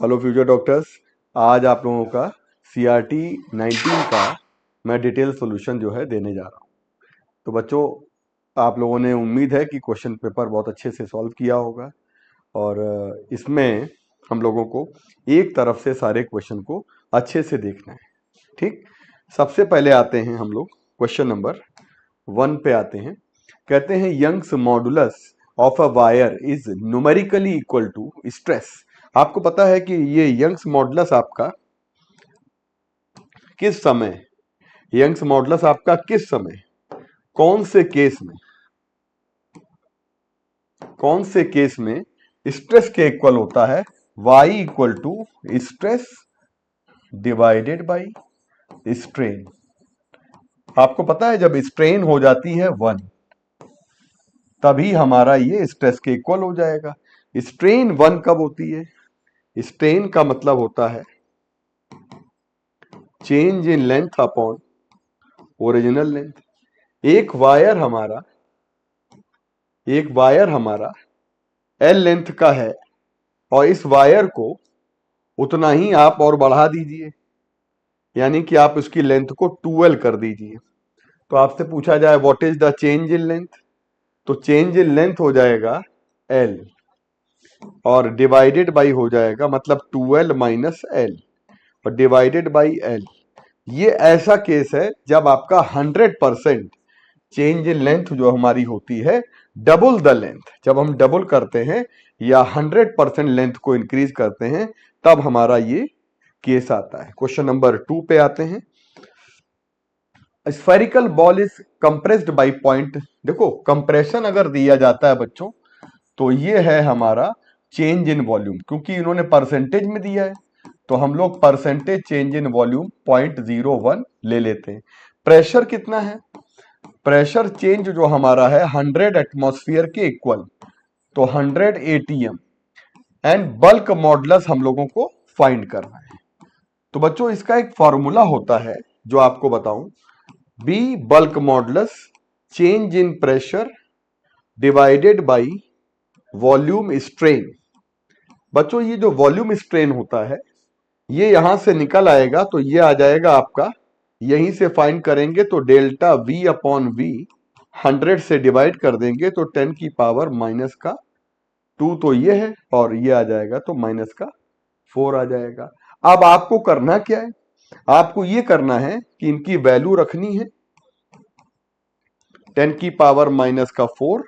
Hello future doctors. आज आप लोगों का CRT 19 का मैं डिटेल सॉल्यूशन जो है देने जा रहा हूँ। तो बच्चों, आप लोगों ने उम्मीद है कि क्वेश्चन पेपर बहुत अच्छे से सॉल्व किया होगा और इसमें हम लोगों को एक तरफ से सारे क्वेश्चन को अच्छे से देखना है। ठीक, सबसे पहले आते हैं हम लोग क्वेश्चन नंबर 1 पे आते हैं। कहते हैं Young's modulus of a wire is numerically equal to stress. आपको पता है कि ये यंग्स मॉडुलस आपका किस समय, यंग्स मॉडुलस आपका किस समय, कौन से केस में, कौन से केस में स्ट्रेस के इक्वल होता है? y equal to stress divided by strain. आपको पता है जब स्ट्रेन हो जाती है 1 तभी हमारा ये स्ट्रेस के इक्वल हो जाएगा। स्ट्रेन 1 कब होती है? स्ट्रेन का मतलब होता है change in length upon original length. एक वायर हमारा L लेंथ का है और इस वायर को उतना ही आप और बढ़ा दीजिए, यानी कि आप उसकी लेंथ को 2L कर दीजिए। तो आपसे पूछा जाए what is the change in length, तो चेंज इन लेंथ हो जाएगा L और डिवाइडेड बाई हो जाएगा, मतलब 2L माइनस L और डिवाइडेड बाई L। ये ऐसा केस है जब आपका 100% चेंज इन लेंथ जो हमारी होती है डबल द लेंथ, जब हम डबल करते हैं या 100% लेंथ को इंक्रीज करते हैं तब हमारा ये केस आता है। क्वेश्चन नंबर 2 पे आते हैं। Spherical ball is compressed by point. देखो, कंप्रेशन अगर दिया जाता है बच्चों तो ये है हमारा चेंज इन वॉल्यूम, क्योंकि इन्होंने परसेंटेज में दिया है तो हम लोग परसेंटेज चेंज इन वॉल्यूम 0.01 ले लेते हैं। प्रेशर कितना है? प्रेशर चेंज जो हमारा है 100 एटमॉस्फेयर के इक्वल, तो 100 ATM एंड बल्क मॉडुलस हम लोगों को फाइंड करना है। तो बच्चों इसका एक फॉर्मूला होता है जो आपको बताऊं, B bulk modulus change in pressure divided by volume strain. बच्चों ये जो वॉल्यूम स्ट्रेन होता है ये यहां से निकल आएगा, तो ये आ जाएगा आपका, यहीं से फाइंड करेंगे तो डेल्टा V अपॉन V 100 से डिवाइड कर देंगे तो 10 की पावर माइनस का 2 तो ये है और ये आ जाएगा तो माइनस का 4 आ जाएगा। अब आपको करना क्या है? आपको ये करना है कि इनकी वैल्यू रखनी है 10 की पावर माइनस का 4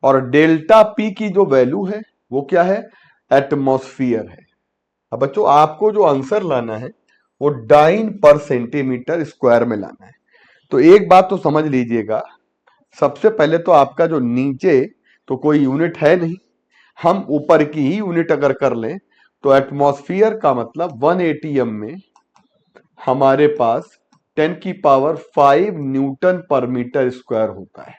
और डेल्टा P की जो वैल्यू है वो क्या है? एटमॉस्फियर है। अब बच्चों आपको जो आंसर लाना है वो डाइन पर सेंटीमीटर स्क्वायर में लाना है। तो एक बात तो समझ लीजिएगा, सबसे पहले तो आपका जो नीचे तो कोई यूनिट है नहीं, हम ऊपर की ही यूनिट अगर कर लें तो एटमॉस्फियर का मतलब 1 ATM में हमारे पास 10 की power 5 Newton per metre square होता है।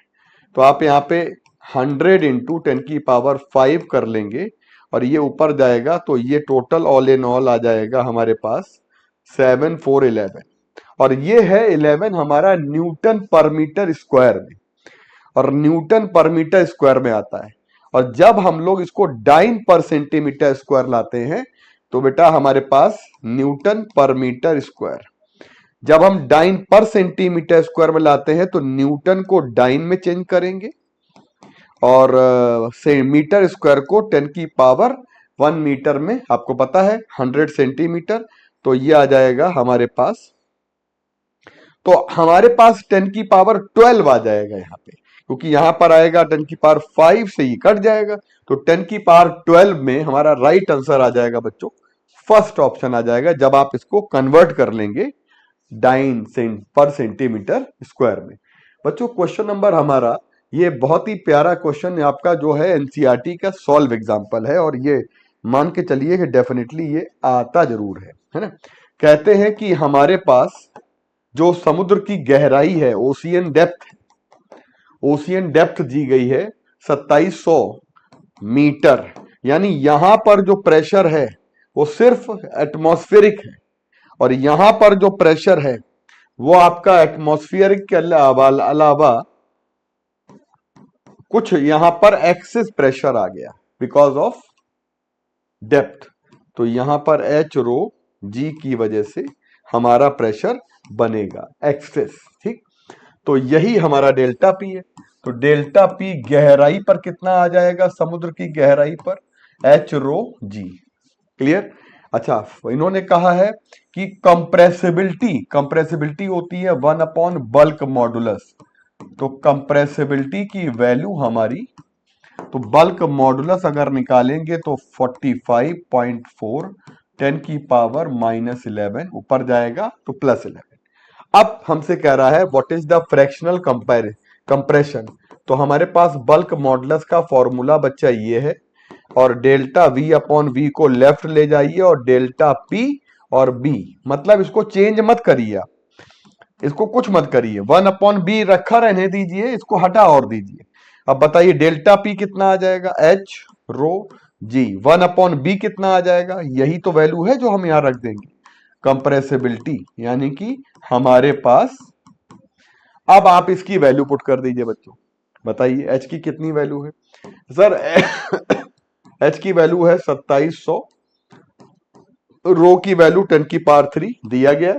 तो आप यहाँ पे 100 इंटू 10 की पावर 5 कर लेंगे और ये ऊपर जाएगा तो ये टोटल ऑल इन ऑल आ जाएगा हमारे पास 7 4 11 और ये है 11 हमारा न्यूटन पर मीटर स्क्वायर में, और न्यूटन पर मीटर स्क्वायर में आता है। और जब हम लोग इसको डाइन पर सेंटीमीटर स्क्वायर लाते हैं तो बेटा हमारे पास न्यूटन पर मीटर स्क्वायर, जब हम डाइन पर सेंटीमीटर स्क्वायर में लाते हैं तो न्यूटन को डाइन में चेंज करेंगे और से मीटर स्क्वायर को 10 की पावर 1 मीटर में, आपको पता है 100 सेंटीमीटर, तो ये आ जाएगा हमारे पास, तो हमारे पास 10 की पावर 12 आ जाएगा यहाँ पे, क्योंकि यहां पर आएगा 10 की पावर 5 से ही कट जाएगा, तो 10 की पावर 12 में हमारा राइट आंसर आ जाएगा बच्चों, फर्स्ट ऑप्शन आ जाएगा जब आप इसको कन्वर्ट कर लेंगे डाइन पर सेंटीमीटर स्क्वायर में। बच्चों क्वेश्चन नंबर हमारा ये बहुत ही प्यारा क्वेश्चन आपका जो है एनसीईआरटी का सॉल्व एग्जांपल है और ये मान के चलिए कि डेफिनेटली ये आता जरूर है ना। कहते हैं कि हमारे पास जो समुद्र की गहराई है, ओशियन डेप्थ दी गई है 2700 मीटर, यानी यहां पर जो प्रेशर है वो सिर्फ एटमॉस्फेरिक है और यहां पर जो प्रेशर है वो आपका एटमॉस्फेरिक के अलावा कुछ यहां पर एक्सेस प्रेशर आ गया बिकॉज ऑफ डेप्थ। तो यहां पर एच रो जी की वजह से हमारा प्रेशर बनेगा एक्सेस। ठीक, तो यही हमारा डेल्टा पी है। तो डेल्टा पी गहराई पर कितना आ जाएगा, समुद्र की गहराई पर एच रो जी। क्लियर। अच्छा, इन्होंने कहा है कि कंप्रेसिबिलिटी, कंप्रेसिबिलिटी होती है 1 अपॉन बल्क मॉडुलस। तो कंप्रेसिबिलिटी की वैल्यू हमारी, तो बल्क मॉडुलस अगर निकालेंगे तो 45.4 10 की पावर -11 ऊपर जाएगा तो +11। अब हमसे कह रहा है what is the fractional compression. तो हमारे पास बल्क मॉडुलस का फॉर्मूला बच्चा ये है, और डेल्टा वी अपॉन वी को लेफ्ट ले जाइए और डेल्टा पी और बी, मतलब इसको चेंज मत करिए आप, इसको कुछ मत करिए, 1/b रखा रहने दीजिए, इसको हटा और दीजिए। अब बताइए डेल्टा पी कितना आ जाएगा, एच रो जी। 1/b कितना आ जाएगा, यही तो वैल्यू है जो हम यहां रख देंगे, कंप्रेसिबिलिटी, यानी कि हमारे पास। अब आप इसकी वैल्यू पुट कर दीजिए बच्चों, बताइए एच की कितनी वैल्यू है सर। एच की वैल्यू है 2700, रो की वैल्यू 10 की पावर 3 दिया गया,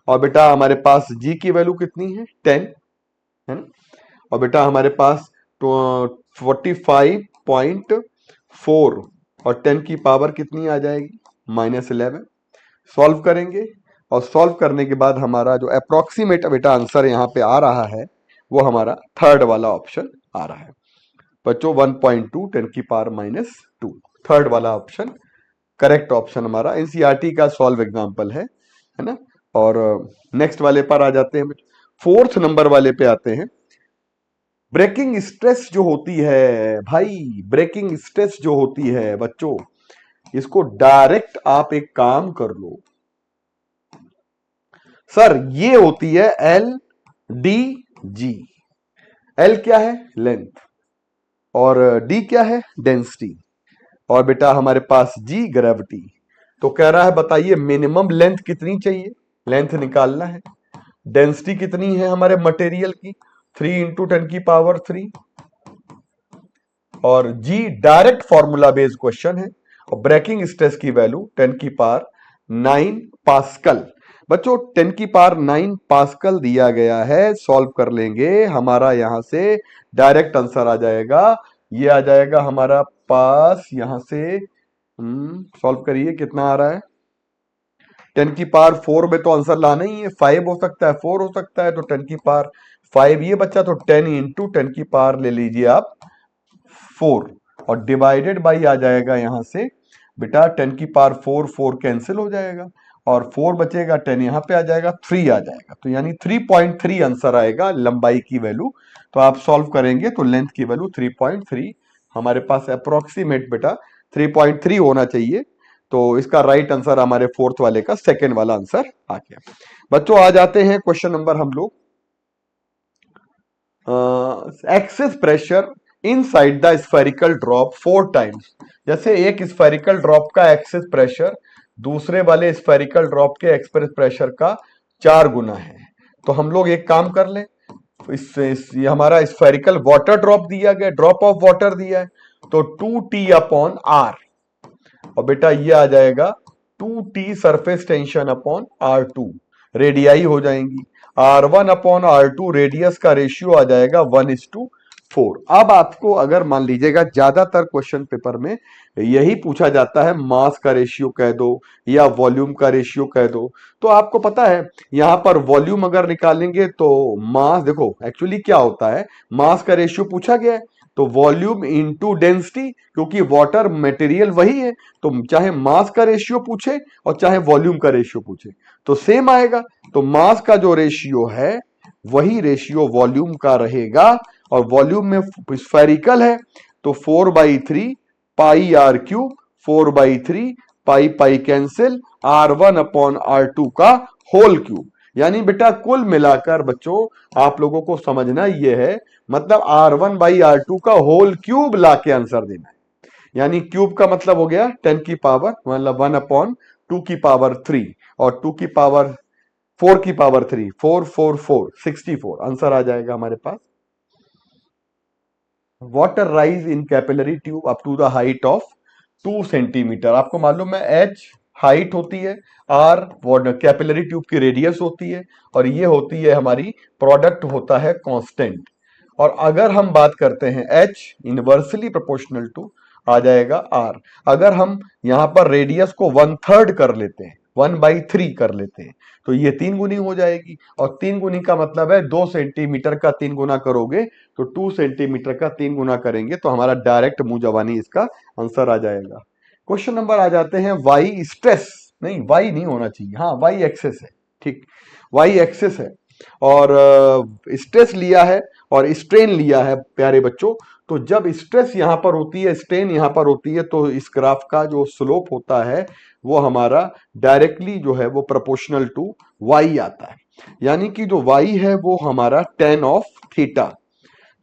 और बेटा हमारे पास जी की वैल्यू कितनी है 10, है ना। और बेटा हमारे पास 45.4 और 10 की पावर कितनी आ जाएगी -11। सॉल्व करेंगे, और सॉल्व करने के बाद हमारा जो अप्रोक्सीमेट बेटा आंसर यहाँ पे आ रहा है वो हमारा थर्ड वाला ऑप्शन आ रहा है बच्चों, 1.2 10 की पावर -2। थर्ड वाला ऑप्शन करेक्ट ऑप्शन हमारा, एनसीईआरटी का सॉल्व एग्जांपल है ना। और नेक्स्ट वाले पर आ जाते हैं, फोर्थ नंबर वाले पे आते हैं। ब्रेकिंग स्ट्रेस जो होती है भाई, ब्रेकिंग स्ट्रेस जो होती है बच्चों, इसको डायरेक्ट आप एक काम कर लो सर, ये होती है एल डी जी। एल क्या है, लेंथ, और डी क्या है, डेंसिटी, और बेटा हमारे पास जी ग्रेविटी। तो कह रहा है बताइए मिनिमम लेंथ कितनी चाहिए, लेंथ निकालना है। डेंसिटी कितनी है हमारे मटेरियल की, 3 इंटू 10 की पावर 3, और जी डायरेक्ट फॉर्मूला बेस्ड क्वेश्चन है, और ब्रेकिंग स्ट्रेस की वैल्यू 10 की पावर 9 पास्कल। बच्चों 10 की पावर 9 पास्कल दिया गया है, सॉल्व कर लेंगे, हमारा यहां से डायरेक्ट आंसर आ जाएगा। ये आ जाएगा हमारा पास यहां से, सॉल्व करिए कितना आ रहा है, 10 की पावर 4 में तो आंसर लाना ही है, 5 हो सकता है 4 हो सकता है, तो 10 की पावर 5 ये बच्चा, तो 10 इंटू 10 की पावर ले लीजिए आप 4, और डिवाइडेड बाई आ जाएगा यहां से बेटा 10 की पावर 4, 4 कैंसिल हो जाएगा, और 4 बचेगा, 10 यहां पे आ जाएगा, 3 आ जाएगा, तो यानी 3.3 आंसर आएगा लंबाई की वैल्यू। तो आप सॉल्व करेंगे तो लेंथ की वैल्यू 3.3 हमारे पास अप्रोक्सीमेट बेटा 3.3 होना चाहिए। तो इसका राइट आंसर हमारे फोर्थ वाले का सेकेंड वाला आंसर आ गया। बच्चों आ जाते हैं क्वेश्चन नंबर हम लोग, excess pressure inside the spherical drop 4 times. जैसे एक स्फेरिकल ड्रॉप का एक्सेस प्रेशर दूसरे वाले स्फेरिकल ड्रॉप के एक्सप्रेस प्रेशर का 4 गुना है। तो हम लोग एक काम कर लें, ये हमारा स्फेरिकल वाटर ड्रॉप दिया गया, ड्रॉप ऑफ वाटर दिया है, तो 2T अपॉन आर, और बेटा ये आ जाएगा 2T surface tension upon R2, radii हो जाएंगी, R1 अपॉन R2 रेडियस का रेशियो आ जाएगा 1:4। अब आपको अगर मान लीजिएगा ज्यादातर क्वेश्चन पेपर में यही पूछा जाता है, मास का रेशियो कह दो या वॉल्यूम का रेशियो कह दो, तो आपको पता है यहां पर वॉल्यूम अगर निकालेंगे तो मास, देखो एक्चुअली क्या होता है, मास का रेशियो पूछा गया है, तो वॉल्यूम इनटू डेंसिटी, क्योंकि वाटर मटेरियल वही है, तो चाहे मास का रेशियो पूछे और चाहे वॉल्यूम का रेशियो पूछे तो सेम आएगा। तो मास का जो रेशियो है वही रेशियो वॉल्यूम का रहेगा, और वॉल्यूम में स्फेरिकल है तो 4/3 pi are cube, 4/3 pi pi cancel, R1 upon R2 का होल क्यूब। यानी बेटा कुल मिलाकर बच्चों आप लोगों को समझना यह है, मतलब R1/R2 का होल क्यूब लाके आंसर देना है। यानी क्यूब का मतलब हो गया 10 की पावर, मतलब 1/2 की पावर 3, और 2 की पावर 4 की पावर 3, 4 4 4 64 आंसर आ जाएगा हमारे पास। Water rise in capillary tube up to the height of 2 centimetre. आपको मालूम है h हाइट होती है, r कैपिलरी ट्यूब की रेडियस होती है, और ये होती है हमारी प्रोडक्ट होता है कांस्टेंट। और अगर हम बात करते हैं h इनवर्सली प्रोपोर्शनल टू आ जाएगा r। अगर हम यहां पर रेडियस को 1/3 कर लेते हैं, 1/3 कर लेते हैं, तो ये 3 गुनी हो जाएगी। और 3 गुनी का मतलब है 2 सेंटीमीटर का 3 गुना करोगे तो 2 सेंटीमीटर का 3 गुना करेंगे तो हमारा डायरेक्ट मुंह जबानी इसका आंसर आ जाएगा। क्वेश्चन नंबर आ जाते हैं वाई स्ट्रेस। नहीं, वाई नहीं होना चाहिए, हाँ वाई एक्सेस है, ठीक, वाई एक्सेस है और स्ट्रेस लिया है और स्ट्रेन लिया है प्यारे बच्चों। तो जब स्ट्रेस यहां पर होती है, स्ट्रेन यहां पर होती है, तो इस ग्राफ का जो स्लोप होता है वो हमारा डायरेक्टली जो है वो प्रोपोर्शनल टू वाई आता है। यानी कि जो वाई है वो हमारा tan ऑफ थीटा।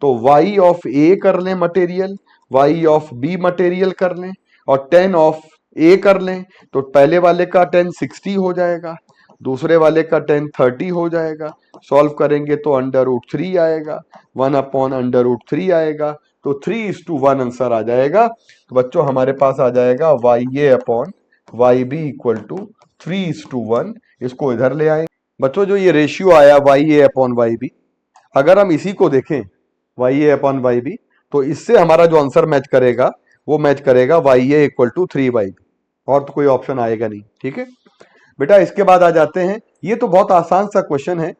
तो वाई ऑफ ए कर लें material, Y of B material कर लें और tan ऑफ ए कर लें, तो पहले वाले का tan 60 हो जाएगा, दूसरे वाले का tan 30 हो जाएगा। सॉल्व करेंगे तो √3 आएगा, 1/√3 आएगा, तो 3:1 आंसर आ जाएगा। तो बच्चों हमारे पास आ जाएगा YA/YB = 3:1। इसको इधर ले आएंगे बच्चों। जो ये रेशियो आया YA/YB, अगर हम इसी को देखें YA/YB, तो इससे हमारा जो आंसर मैच करेगा वो मैच करेगा YA = 3/B, और तो कोई ऑप्शन आएगा नहीं। ठीक है बेटा, इसके बाद आ जाते हैं, ये तो बहुत आसान सा क्वेश्चन है।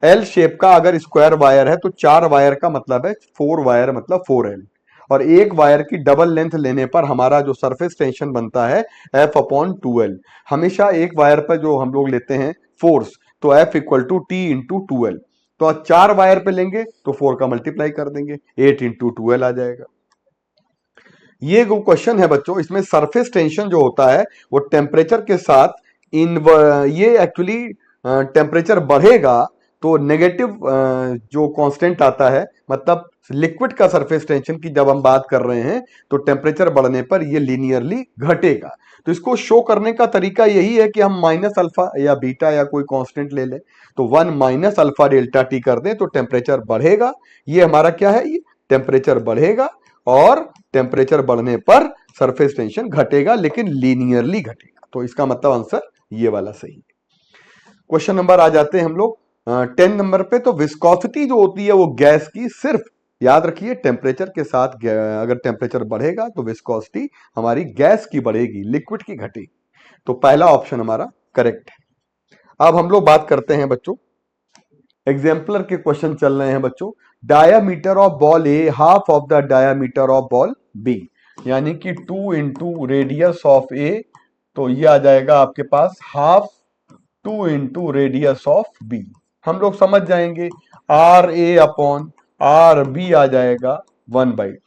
एल शेप का अगर स्क्वायर वायर है तो 4 वायर का मतलब है 4 वायर मतलब 4L, और एक वायर की डबल लेंथ लेने पर हमारा जो सरफेस टेंशन बनता है F/2L। हमेशा एक वायर पर जो हम लोग लेते हैं फोर्स, तो F = T × 2L। तो 4 वायर पे लेंगे तो 4 का मल्टीप्लाई कर देंगे, 8 × 2L आ जाएगा। ये जो क्वेश्चन है बच्चों, इसमें सरफेस टेंशन जो होता है वो टेम्परेचर के साथ ये एक्चुअली टेम्परेचर बढ़ेगा तो नेगेटिव जो कांस्टेंट आता है, मतलब लिक्विड का सरफेस टेंशन की जब हम बात कर रहे हैं तो टेम्परेचर बढ़ने पर ये लीनियरली घटेगा। तो इसको शो करने का तरीका यही है कि हम माइनस अल्फा या बीटा या कोई कांस्टेंट ले लें, तो 1 - अल्फा डेल्टा टी कर दें तो टेम्परेचर बढ़ेगा। ये हमारा क्या है, ये टेम्परेचर बढ़ेगा, और टेम्परेचर बढ़ने पर सरफेस टेंशन घटेगा, लेकिन लीनियरली घटेगा। तो इसका मतलब आंसर ये वाला सही है। क्वेश्चन नंबर आ जाते हैं हम लोग 10 नंबर पे। तो विस्कोसिटी जो होती है वो गैस की, सिर्फ याद रखिए टेम्परेचर के साथ अगर टेम्परेचर बढ़ेगा तो विस्कोसिटी हमारी गैस की बढ़ेगी, लिक्विड की घटेगी। तो पहला ऑप्शन हमारा करेक्ट है। अब हम लोग बात करते हैं बच्चों, एग्जाम्पलर के क्वेश्चन चल रहे हैं बच्चों। Diameter of ball A half of the diameter of ball B, यानी कि 2 × रेडियस ऑफ ए, तो ये आ जाएगा आपके पास हाफ 2 × रेडियस ऑफ बी। हम लोग समझ जाएंगे RA/RB आ जाएगा 1/2।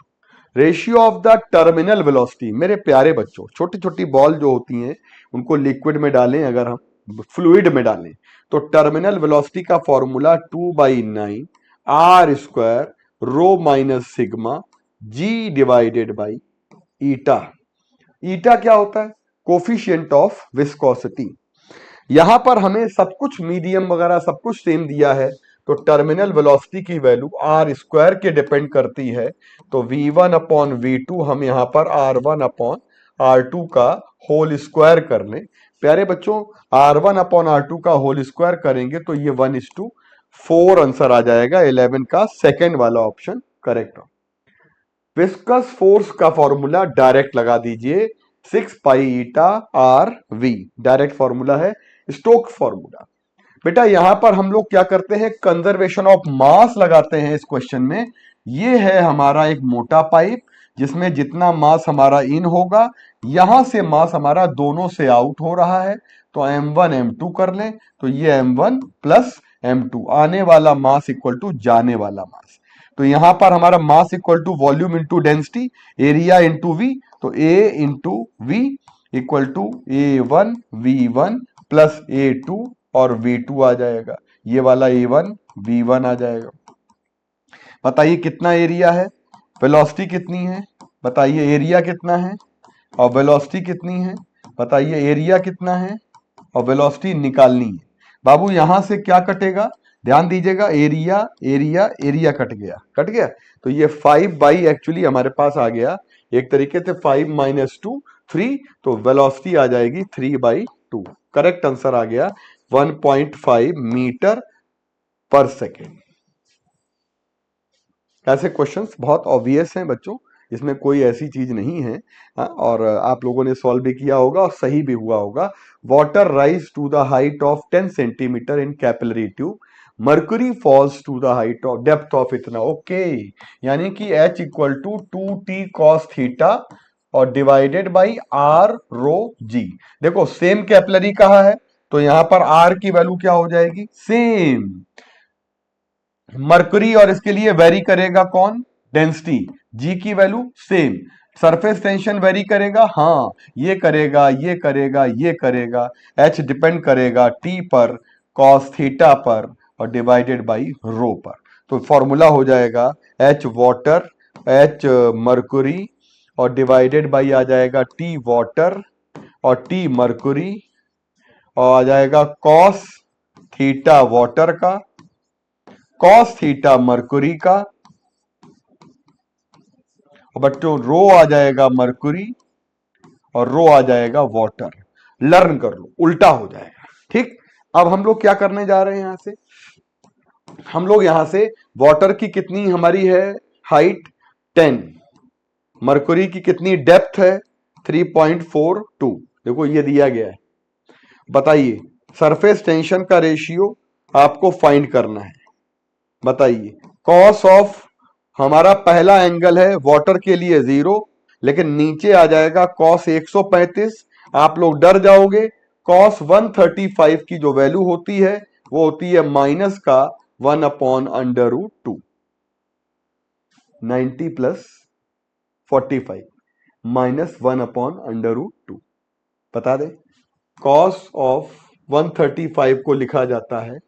Ratio of the terminal velocity, मेरे प्यारे बच्चों, छोटी छोटी बॉल जो होती हैं उनको लिक्विड में डालें, अगर हम फ्लूइड में डालें, तो टर्मिनल वेलोसिटी का फॉर्मूला 2/9 R² ρ - सिग्मा G/, ईटा। ईटा क्या होता है, कोफिशिएंट ऑफ विस्कोसिटी। यहां पर हमें सब कुछ मीडियम वगैरह सब कुछ सेम दिया है, तो टर्मिनल वेलोसिटी की वैल्यू R² के डिपेंड करती है। तो V1/V2 हम यहां पर R1/R2 का होल स्क्वायर कर लें। प्यारे बच्चों, R1/R2 का होल स्क्वायर करेंगे तो ये 1:4 आंसर आ जाएगा। 11 का सेकेंड वाला ऑप्शन करेक्ट हो। विस्कस फोर्स का फॉर्मूला डायरेक्ट लगा दीजिए, 6π∗RV डायरेक्ट फॉर्मूला है, स्टोक्स फॉर्मूला। बेटा यहां पर हम लोग क्या करते हैं, कंजर्वेशन ऑफ मास लगाते हैं इस क्वेश्चन में। ये है हमारा एक मोटा पाइप जिसमें जितना मास हमारा इन होगा, यहां से मास हमारा दोनों से आउट हो रहा है, तो m1 m2 कर लें, तो ये m1 + m2, आने वाला मास = जाने वाला मास। तो यहां पर हमारा मास = वॉल्यूम × डेंसिटी, एरिया × V, तो A × V = A1 V1 + A2 और V2 आ जाएगा। ये वाला A1 V1 आ जाएगा। बताइए कितना एरिया है, वेलोसिटी कितनी है, बताइए एरिया कितना है और वेलोसिटी कितनी है, बताइए एरिया कितना है और वेलोसिटी निकालनी है। बाबू यहां से क्या कटेगा, ध्यान दीजिएगा, एरिया एरिया एरिया कट गया, तो ये 5 एक्चुअली हमारे पास आ गया, एक तरीके से 5 - 2, 3, तो वेलोसिटी आ जाएगी 3/2। करेक्ट आंसर आ गया 1.5 मीटर पर सेकेंड। ऐसे क्वेश्चंस बहुत ऑब्वियस हैं बच्चों, इसमें कोई ऐसी चीज नहीं है। और आप लोगों ने सॉल्व भी किया होगा और सही भी हुआ होगा। Water rise to the height of 10 centimetre in capillary tube, mercury falls to the height of depth of इतना। ओके, यानी कि H equal to 2t cos theta और divided by R rho G। देखो सेम कैपिलरी कहा है तो यहां पर R की वैल्यू क्या हो जाएगी, सेम। मर्करी और इसके लिए वेरी करेगा कौन, डेंसिटी। जी की value same. Surface tension very करेगा, हाँ ये करेगा, ये करेगा, ये करेगा। एच डिपेंड करेगा टी पर, कॉस थीटा पर और डिवाइडेड बाई रो पर। तो फॉर्मूला हो जाएगा एच वाटर, एच मर्कुरी और डिवाइडेड बाई आ जाएगा टी वाटर और टी मर्कुरी और आ जाएगा कॉस थीटा वाटर का, कॉस थीटा मर्कुरी का, और बच्चों रो आ जाएगा मर्कुरी और रो आ जाएगा वाटर। लर्न कर लो, उल्टा हो जाएगा। ठीक, अब हम लोग क्या करने जा रहे हैं, यहां से हम लोग यहां से वाटर की कितनी हमारी है हाइट 10, मर्कुरी की कितनी डेप्थ है 3.42। देखो ये दिया गया है, बताइए सरफेस टेंशन का रेशियो आपको फाइंड करना है। बताइए कॉस ऑफ, हमारा पहला एंगल है वाटर के लिए 0, लेकिन नीचे आ जाएगा कॉस 135। आप लोग डर जाओगे, कॉस 135 की जो वैल्यू होती है वो होती है माइनस का 1/√2। 90 प्लस 45 माइनस 1/√2। बता दे, कॉस ऑफ 135 को लिखा जाता है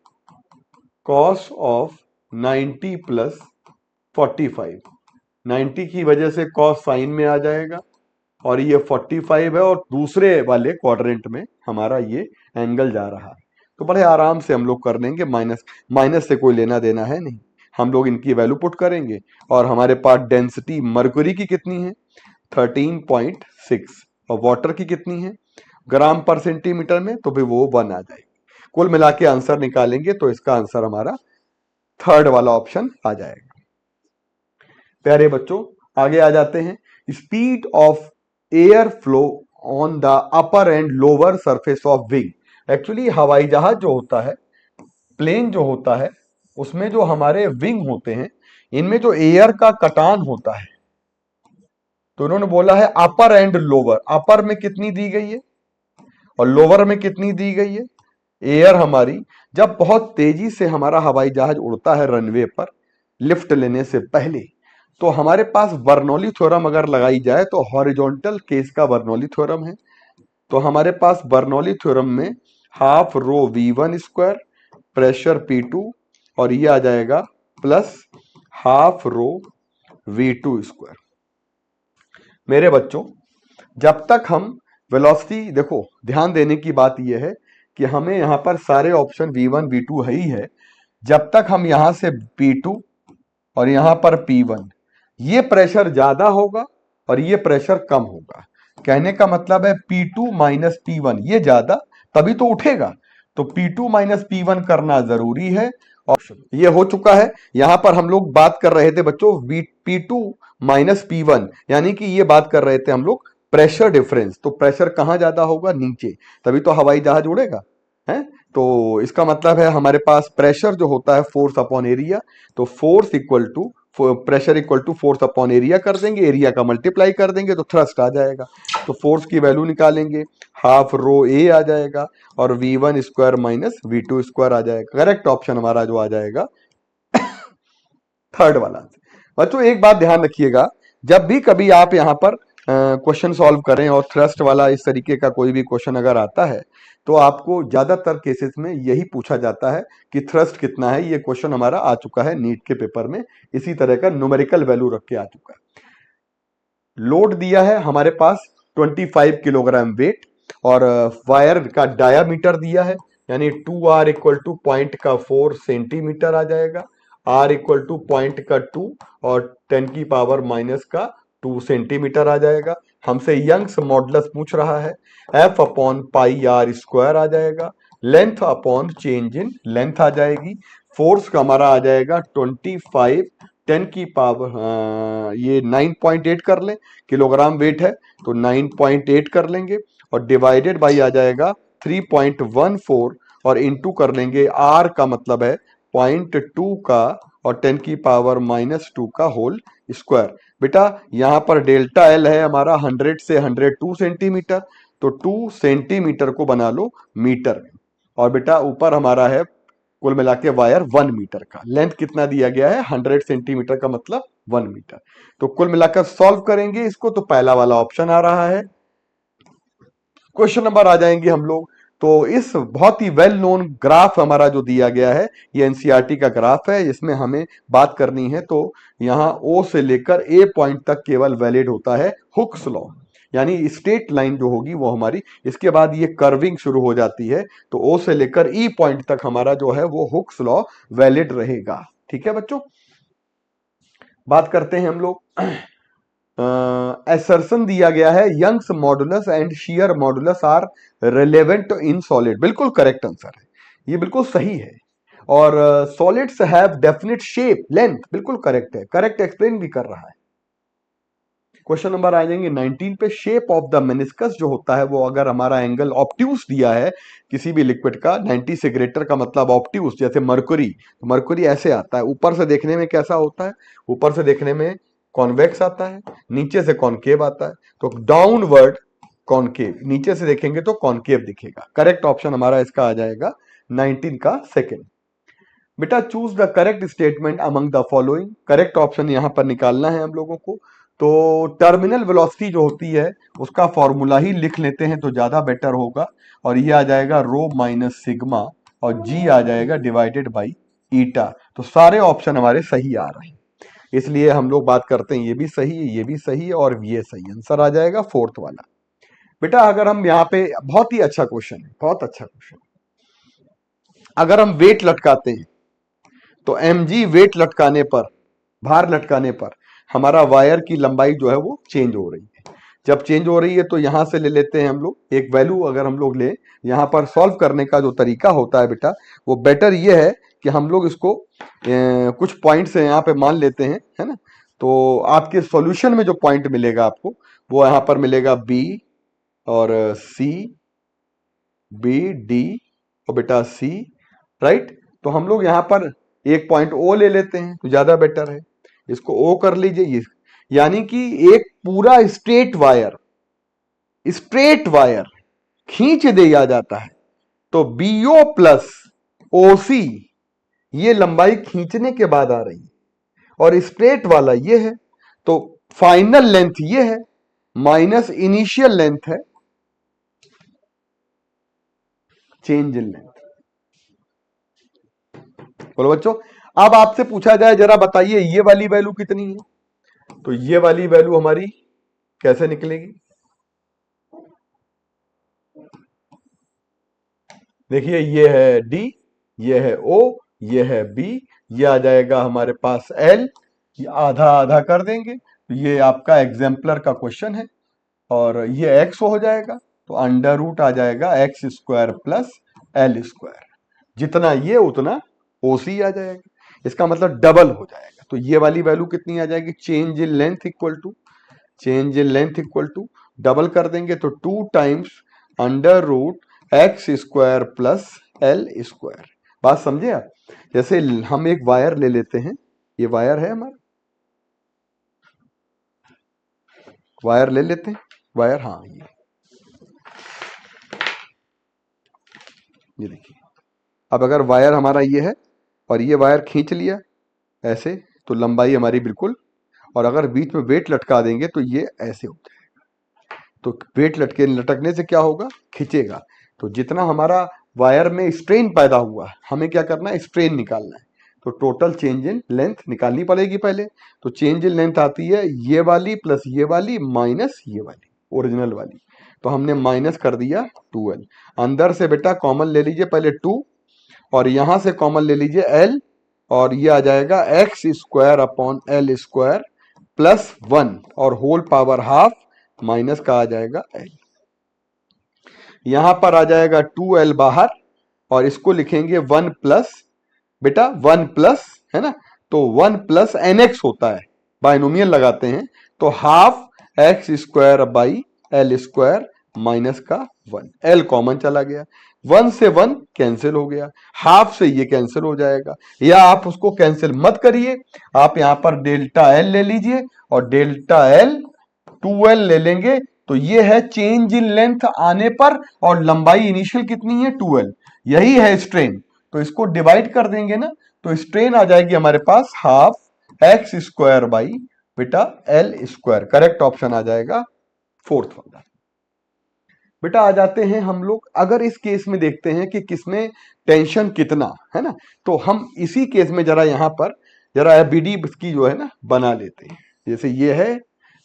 कॉस ऑफ 90 प्लस 45। 90 की वजह से कॉस साइन में आ जाएगा और ये 45 है और दूसरे वाले क्वाड्रेंट में हमारा ये एंगल जा रहा है। तो बड़े आराम से हम लोग कर लेंगे, माइनस माइनस से कोई लेना देना है नहीं। हम लोग इनकी वैल्यू पुट करेंगे और हमारे पास डेंसिटी मर्क्यूरी की कितनी है 13.6 और वाटर की कितनी है ग्राम पर सेंटीमीटर में, तो भी वो 1 आ जाएगी। कुल मिला के आंसर निकालेंगे तो इसका आंसर हमारा थर्ड वाला ऑप्शन आ जाएगा। प्यारे बच्चों आगे आ जाते हैं। Speed of air flow on the upper and lower surface of wing. Actually हवाई जहाज जो होता है, प्लेन जो होता है, उसमें जो हमारे विंग होते हैं, इनमें जो एयर का कटान होता है, तो उन्होंने बोला है अपर एंड लोअर। अपर में कितनी दी गई है और लोअर में कितनी दी गई है। एयर हमारी जब बहुत तेजी से हमारा हवाई जहाज उड़ता है रनवे पर लिफ्ट लेने से पहले, तो हमारे पास बर्नौली थ्योरम अगर लगाई जाए तो हॉरिजॉन्टल केस का बर्नौली थ्योरम है। तो हमारे पास बर्नौली थ्योरम में half rho V1 square pressure P2 और ये आ जाएगा plus half rho V2 square. मेरे बच्चों जब तक हम वेलोसिटी, देखो ध्यान देने की बात यह है कि हमें यहां पर सारे ऑप्शन V1 V2 है ही है। जब तक हम यहां से P2 और यहां पर P1, ये प्रेशर ज्यादा होगा और ये प्रेशर कम होगा। कहने का मतलब है P2 माइनस P1 ये ज्यादा, तभी तो उठेगा। तो P2 माइनस P1 करना जरूरी है। ऑप्शन ये हो चुका है। यहां पर हम लोग बात कर रहे थे बच्चों P2 माइनस P1, यानी कि ये बात कर रहे थे हम लोग प्रेशर डिफरेंस। तो प्रेशर कहां ज्यादा होगा, नीचे, तभी तो हवाई जहाज उड़ेगा है। तो इसका मतलब है हमारे पास प्रेशर जो होता है फोर्स अपॉन एरिया, तो force equal to pressure equal to force upon area कर देंगे, एरिया का मल्टीप्लाई कर देंगे तो थ्रस्ट आ जाएगा। तो फोर्स की वैल्यू निकालेंगे, हाफ रो ए आ जाएगा और V1 square minus V2 square आ जाएगा। करेक्ट ऑप्शन हमारा जो आ जाएगा थर्ड वाला। बच्चों एक बात ध्यान रखिएगा, जब भी कभी आप यहां पर क्वेश्चन सॉल्व करें और थ्रस्ट वाला इस तरीके का कोई भी क्वेश्चन अगर आता है, तो आपको ज्यादातर केसेस में यही पूछा जाता है कि थ्रस्ट कितना है। ये क्वेश्चन हमारा आ चुका है नीट के पेपर में, इसी तरह का न्यूमेरिकल वैल्यू रख के आ चुका है। लोड दिया है हमारे पास 25 किलोग्राम वेट और वायर का डायामीटर दिया है, यानी 2r इक्वल टू पॉइंट का 4 सेंटीमीटर आ जाएगा, r इक्वल टू पॉइंट का 2 और 10 की पावर माइनस का 2 सेंटीमीटर आ जाएगा। हमसे यंग्स मॉडुलस पूछ रहा है, F upon pi R square आ जाएगा। Length upon change in length आ जाएगी। फोर्स का हमारा आ जाएगा 25 10 की पावर ये 9.8 कर लें, किलोग्राम वेट है तो 9.8 कर लेंगे, और डिवाइडेड बाई आ जाएगा 3.14, और इंटू कर लेंगे आर का मतलब है 0.2 का और 10 की पावर -2 का होल स्क्वायर। बेटा यहां पर डेल्टा एल है हमारा 100 से 102 सेंटीमीटर, तो 2 सेंटीमीटर को बना लो मीटर में, और बेटा ऊपर हमारा है कुल मिला के वायर 1 मीटर का। लेंथ कितना दिया गया है 100 सेंटीमीटर का मतलब 1 मीटर। तो कुल मिलाकर सॉल्व करेंगे इसको तो पहला वाला ऑप्शन आ रहा है। क्वेश्चन नंबर आ जाएंगे हम लोग। तो इस बहुत ही वेल नोन ग्राफ हमारा जो दिया गया है ये एनसीईआरटी का ग्राफ है, इसमें हमें बात करनी है तो यहां ओ से लेकर ए पॉइंट तक केवल वैलिड होता है हुक्स लॉ, यानी स्ट्रेट लाइन जो होगी वो हमारी, इसके बाद ये कर्विंग शुरू हो जाती है, तो ओ से लेकर ई पॉइंट तक हमारा जो है वो हुक्स लॉ वैलिड रहेगा। ठीक है बच्चों, बात करते हैं हम लोग। एसर्शन दिया गया है Young's modulus and shear modulus are relevant in solid, बिल्कुल करेक्ट आंसर है, ये बिल्कुल सही है। और solids have definite shape length, बिल्कुल करेक्ट है, करेक्ट एक्सप्लेन भी कर रहा है। क्वेश्चन नंबर आ जाएंगे 19 पे। शेप ऑफ द मेनिस्कस जो होता है वो अगर हमारा एंगल ऑप्ट्यूस दिया है किसी भी लिक्विड का 90 से ग्रेटर का मतलब ऑप्ट्यूस, जैसे मरकुरी, तो मरकुरी ऐसे आता है, ऊपर से देखने में कैसा होता है, ऊपर से देखने में कॉन्वेक्स आता है, नीचे से कॉनकेव आता है, तो डाउनवर्ड कॉनकेव, नीचे से देखेंगे तो कॉनकेव दिखेगा। करेक्ट ऑप्शन हमारा इसका आ जाएगा 19 का सेकेंड। बेटा choose the correct statement among the following, correct option यहां पर निकालना है हम लोगों को। तो टर्मिनल वेलोसिटी जो होती है उसका फॉर्मूला ही लिख लेते हैं तो ज्यादा बेटर होगा, और ये आ जाएगा रो माइनस सिग्मा, और जी आ जाएगा डिवाइडेड बाई ईटा। तो सारे ऑप्शन हमारे सही आ रहे हैं, इसलिए हम लोग बात करते हैं ये भी सही है, ये भी सही है, और ये सही। आंसर आ जाएगा फोर्थ वाला। बेटा अगर हम यहाँ पे, बहुत ही अच्छा क्वेश्चन है, बहुत अच्छा क्वेश्चन, अगर हम वेट लटकाते हैं तो mg वेट लटकाने पर, भार लटकाने पर हमारा वायर की लंबाई जो है वो चेंज हो रही है। जब चेंज हो रही है तो यहां से ले लेते हैं हम लोग एक वैल्यू, अगर हम लोग ले यहां पर सॉल्व करने का जो तरीका होता है बेटा वो बेटर ये है कि हम लोग इसको कुछ पॉइंट से यहाँ पे मान लेते हैं, है ना। तो आपके सॉल्यूशन में जो पॉइंट मिलेगा आपको वो यहाँ पर मिलेगा बी और सी, बी डी और बेटा सी, राइट। तो हम लोग यहाँ पर एक पॉइंट ओ ले लेते हैं तो ज्यादा बेटर है, इसको ओ कर लीजिए। ये यानी कि एक पूरा स्ट्रेट वायर खींच दिया जाता है, तो बीओ प्लस ओसी ये लंबाई खींचने के बाद आ रही है, और स्ट्रेट वाला ये है, तो फाइनल लेंथ ये है माइनस इनिशियल लेंथ है चेंज इन लेंथ। बोलो बच्चों, अब आपसे पूछा जाए जरा बताइए ये वाली वैल्यू कितनी है, तो ये वाली वैल्यू हमारी कैसे निकलेगी। देखिए ये है डी, ये है ओ, ये है बी, ये आ जाएगा हमारे पास एल, ये आधा आधा कर देंगे तो ये आपका एग्जाम्पलर का क्वेश्चन है, और ये एक्स हो जाएगा तो अंडर रूट आ जाएगा x square plus L square, जितना ये उतना ओसी आ जाएगा, इसका मतलब डबल हो जाएगा। तो ये वाली वैल्यू कितनी आ जाएगी, change in length equal to, change in length equal to double कर देंगे तो 2 times under root X square plus L square. बात समझे आप। जैसे हम एक वायर ले लेते हैं, ये वायर है हमारा, वायर ले लेते हैं, वायर, हाँ ये देखिए। अब अगर वायर हमारा ये है और ये वायर खींच लिया ऐसे तो लंबाई हमारी बिल्कुल, और अगर बीच में वेट लटका देंगे तो ये ऐसे हो जाएगा, तो वेट लटकने से क्या होगा, खींचेगा, तो जितना हमारा वायर में स्ट्रेन पैदा हुआ हमें क्या करना है, स्ट्रेन निकालना है, तो टोटल चेंज इन लेंथ निकालनी पड़ेगी पहले। तो चेंज इन लेंथ आती है ये वाली प्लस ये वाली माइनस ये वाली ओरिजिनल वाली, तो हमने माइनस कर दिया 2l। अंदर से बेटा कॉमन ले लीजिए पहले 2, और यहां से कॉमन ले लीजिए l, और ये आ जाएगा x square upon L square +1 और होल पावर हाफ माइनस का आ जाएगा L। यहां पर आ जाएगा 2L बाहर और इसको लिखेंगे 1 प्लस, बेटा 1 प्लस है ना, तो 1 प्लस NX होता है, बाइनोमियल लगाते हैं तो half x² by L² minus का 1, L कॉमन चला गया, 1 से 1 कैंसिल हो गया, हाफ से ये कैंसिल हो जाएगा, या आप उसको कैंसिल मत करिए, आप यहां पर डेल्टा L ले लीजिए और डेल्टा L 2L ले लेंगे, तो ये है चेंज इन लेंथ आने पर, और लंबाई इनिशियल कितनी है 2L, यही है स्ट्रेन, तो इसको डिवाइड कर देंगे ना, तो स्ट्रेन आ जाएगी हमारे पास हाफ x² बाई बेटा L²। करेक्ट ऑप्शन आ जाएगा फोर्थ वाला। बेटा आ जाते हैं हम लोग, अगर इस केस में देखते हैं कि किसमें टेंशन कितना है ना, तो हम इसी केस में जरा यहां पर जरा एबीडी की जो है ना बना लेते हैं। जैसे ये है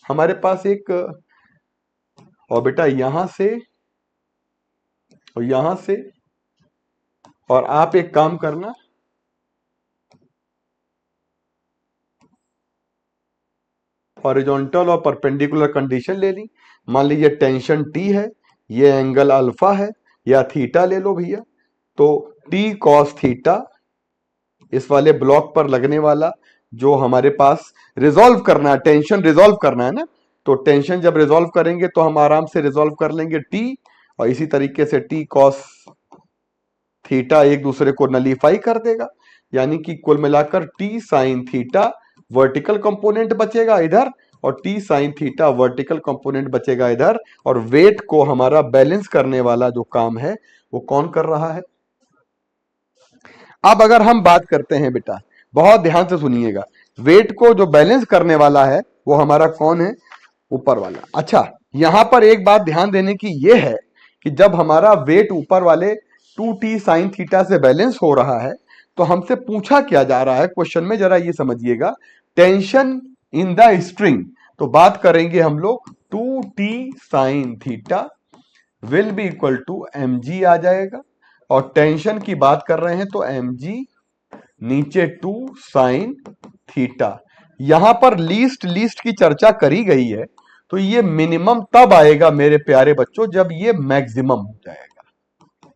हमारे पास एक, और बेटा यहां से और यहां से, और आप एक काम करना, हॉरिजॉन्टल और परपेंडिकुलर कंडीशन ले ली, मान लीजिए टेंशन T है, ये एंगल अल्फा है या थीटा ले लो भैया, तो T cos थीटा इस वाले ब्लॉक पर लगने वाला जो हमारे पास रिजॉल्व करना है, टेंशन रिजॉल्व करना है ना, तो टेंशन जब रिजॉल्व करेंगे तो हम आराम से रिजॉल्व कर लेंगे T, और इसी तरीके से T cos थीटा एक दूसरे को नलीफाई कर देगा, यानी कि कुल मिलाकर T sin theta vertical component बचेगा इधर, और T sin theta vertical component बचेगा इधर, और वेट को हमारा बैलेंस करने वाला जो काम है वो कौन कर रहा है। अब अगर हम बात करते हैं बेटा, बहुत ध्यान से सुनिएगा, वेट को जो बैलेंस करने वाला है वो हमारा कौन है, ऊपर वाला। अच्छा, यहां पर एक बात ध्यान देने की ये है कि जब हमारा वेट ऊपर वाले 2T sin थीटा से बैलेंस हो रहा है, तो हमसे पूछा क्या जा रहा है क्वेश्चन में, जरा ये समझिएगा, टेंशन इन द स्ट्रिंग, तो बात करेंगे हम लोग 2T sin theta will be equal to mg आ जाएगा, और टेंशन की बात कर रहे हैं तो mg नीचे 2 sin थीटा। यहां पर लीस्ट की चर्चा करी गई है, तो ये मिनिमम तब आएगा मेरे प्यारे बच्चों जब ये मैक्सिमम हो जाएगा,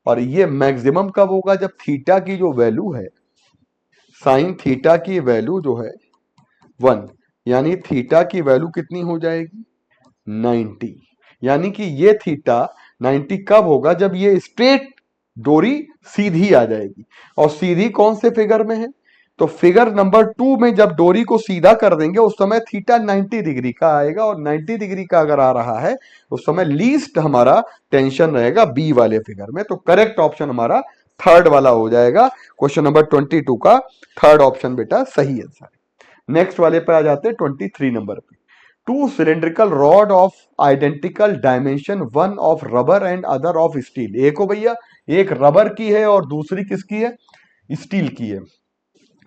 और ये मैक्सिमम कब होगा, जब थीटा की जो वैल्यू है, साइन थीटा की वैल्यू जो है 1, यानी थीटा की वैल्यू कितनी हो जाएगी 90, यानी कि ये थीटा 90 कब होगा, जब ये स्ट्रेट डोरी सीधी आ जाएगी, और सीधी कौन से फिगर में है, तो फिगर नंबर 2 में जब डोरी को सीधा कर देंगे उस समय थीटा 90 डिग्री का आएगा, और 90 डिग्री का अगर आ रहा है उस समय लीस्ट हमारा टेंशन रहेगा बी वाले फिगर में, तो करेक्ट ऑप्शन हमारा थर्ड वाला हो जाएगा। क्वेश्चन नंबर 22 का थर्ड ऑप्शन बेटा सही आंसर। नेक्स्ट वाले पे आ जाते हैं 23 नंबर पे। To cylindrical rod of identical dimension, one of rubber and other of steel. एक हो भैया, एक रबर की है और दूसरी किसकी है, स्टील की है।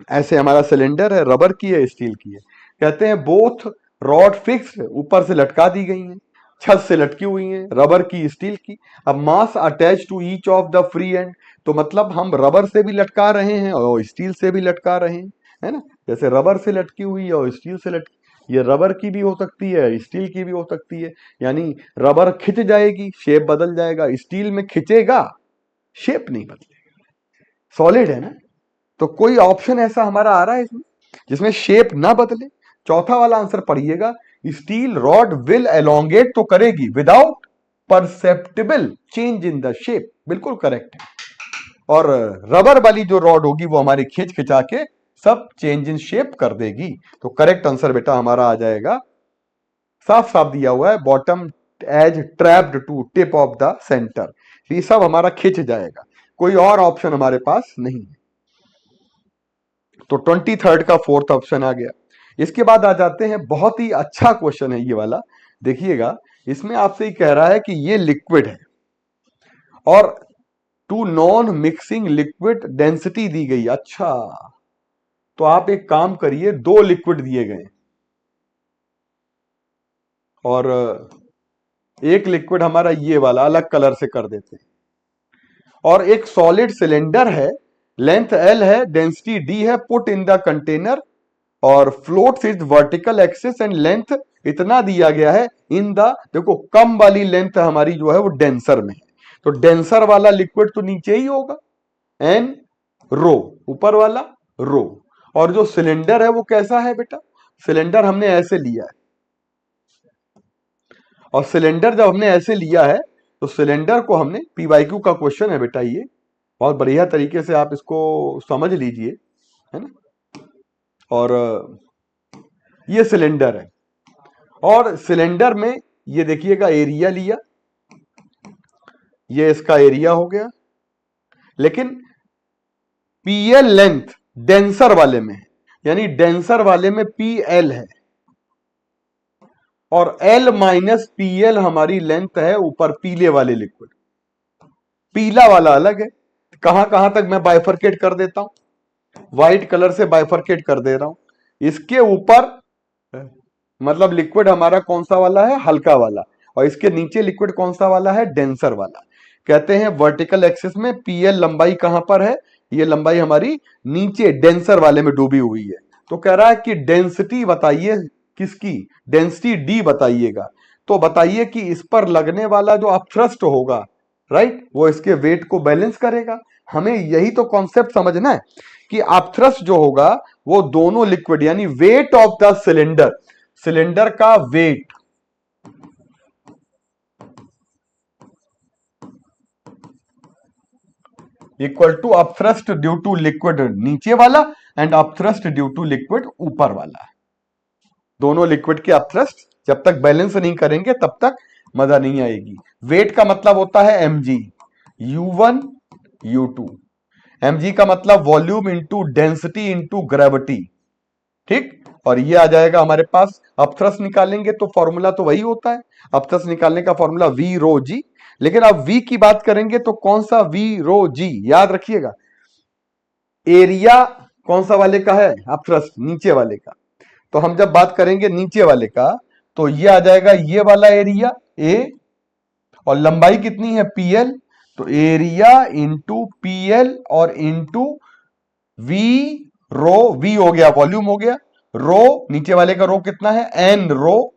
ऐसे हमारा सिलेंडर है, रबर की है स्टील की है। कहते हैं बोथ रॉड फिक्स्ड, ऊपर से लटका दी गई हैं, छत से लटकी हुई हैं, रबर की स्टील की। अब mass attach to each of the free end, तो मतलब हम रबर से भी लटका रहे हैं और स्टील से भी लटका रहे हैं, है ना, जैसे रबर से लटकी हुई और स्टील से लटकी, ये रबर की भी हो सकती है स्टील की भी हो सकती है, यानी रबर खिंच जाएगी शेप बदल जाएगा, स्टील में खिंचेगा शेप नहीं बदलेगा, सॉलिड है ना। तो कोई ऑप्शन ऐसा हमारा आ रहा है इसमें जिसमें शेप ना बदले, चौथा वाला आंसर पढ़िएगा, स्टील रॉड विल एलोंगेट, तो करेगी without perceptible change in the shape, बिल्कुल करेक्ट है। और रबर वाली जो रॉड होगी वो हमारी खींच खिंचा के सब चेंज इन शेप कर देगी, तो करेक्ट आंसर बेटा हमारा आ जाएगा, साफ साफ दिया हुआ है, bottom edge trapped to tip of the centre, ये सब हमारा खिंच जाएगा, कोई और ऑप्शन हमारे पास नहीं है। तो 23 का फोर्थ ऑप्शन आ गया। इसके बाद आ जाते हैं, बहुत ही अच्छा क्वेश्चन है ये वाला, देखिएगा, इसमें आपसे ही कह रहा है कि ये लिक्विड है और two non mixing liquid density दी गई। अच्छा, तो आप एक काम करिए, दो लिक्विड दिए गए और एक लिक्विड हमारा ये वाला अलग कलर से कर देते हैं, और एक सॉलिड सिलेंडर है, लेंथ L है, डेंसिटी D है, पुट इन द कंटेनर और float is vertical axis and length इतना दिया गया है इन द, देखो कम वाली लेंथ हमारी जो है वो डेंसर में है, तो डेंसर वाला लिक्विड तो नीचे ही होगा, एन रो, ऊपर वाला रो। और जो सिलेंडर है वो कैसा है बेटा, सिलेंडर हमने ऐसे लिया है, और सिलेंडर जब हमने ऐसे लिया है तो सिलेंडर को हमने पीवाईक्यू का क्वेश्चन है बेटा, ये बहुत बढ़िया तरीके से आप इसको समझ लीजिए, है ना। और ये सिलेंडर है, और सिलेंडर में ये देखिएगा एरिया लिया, ये इसका एरिया हो गया, लेकिन पीएल लेंथ डेंसर वाले में है, यानी डेंसर वाले में पीएल है, और एल माइनस पीएल हमारी लेंथ है ऊपर पीले वाले लिक्विड, पीला वाला अलग है। कहां कहां तक मैं बाइफरकेट कर देता हूं, व्हाइट कलर से बाइफरकेट कर दे रहा हूं। इसके ऊपर मतलब लिक्विड हमारा कौन सा वाला है, हल्का वाला, और इसके नीचे लिक्विड कौन सा वाला है, डेंसर वाला। कहते हैं वर्टिकल एक्सिस में पीएल लंबाई कहां पर है, ये लंबाई हमारी नीचे डेंसर वाले में डूबी हुई है। तो कह रहा है कि डेंसिटी बताइए किसकी, डेंसिटी डी बताइएगा। तो बताइए कि इस पर लगने वाला जो अपथ्रस्ट होगा, राइट, वो इसके वेट को बैलेंस करेगा। हमें यही तो कॉन्सेप्ट समझना है कि अपथ्रस्ट जो होगा वो दोनों लिक्विड यानी weight of the cylinder, cylinder का weight equal to upthrust due to liquid नीचे वाला and upthrust due to liquid ऊपर वाला। दोनों लिक्विड के अपथ्रस्ट जब तक बैलेंस नहीं करेंगे तब तक मजा नहीं आएगी। वेट का मतलब होता है mg, u1 u2, mg का मतलब volume into density into gravity, ठीक। और ये आ जाएगा हमारे पास, अपथ्रस्ट निकालेंगे तो फॉर्मूला तो वही होता है, अपथ्रस्ट निकालने का फॉर्मूला वी रो जी। लेकिन अब वी की बात करेंगे तो कौन सा वी रो जी, याद रखिएगा एरिया कौन सा वाले का है, अपथ्रस्ट नीचे वाले का। तो हम जब बात करेंगे नीचे वाले का तो ये आ जाएगा ये वाला एरिया ए, और लंबाई कितनी है पीएल, तो एरिया इंटू पीएल और इंटू वी रो, वी हो गया वॉल्यूम हो गया, रो नीचे वाले का रो कितना है एन रो,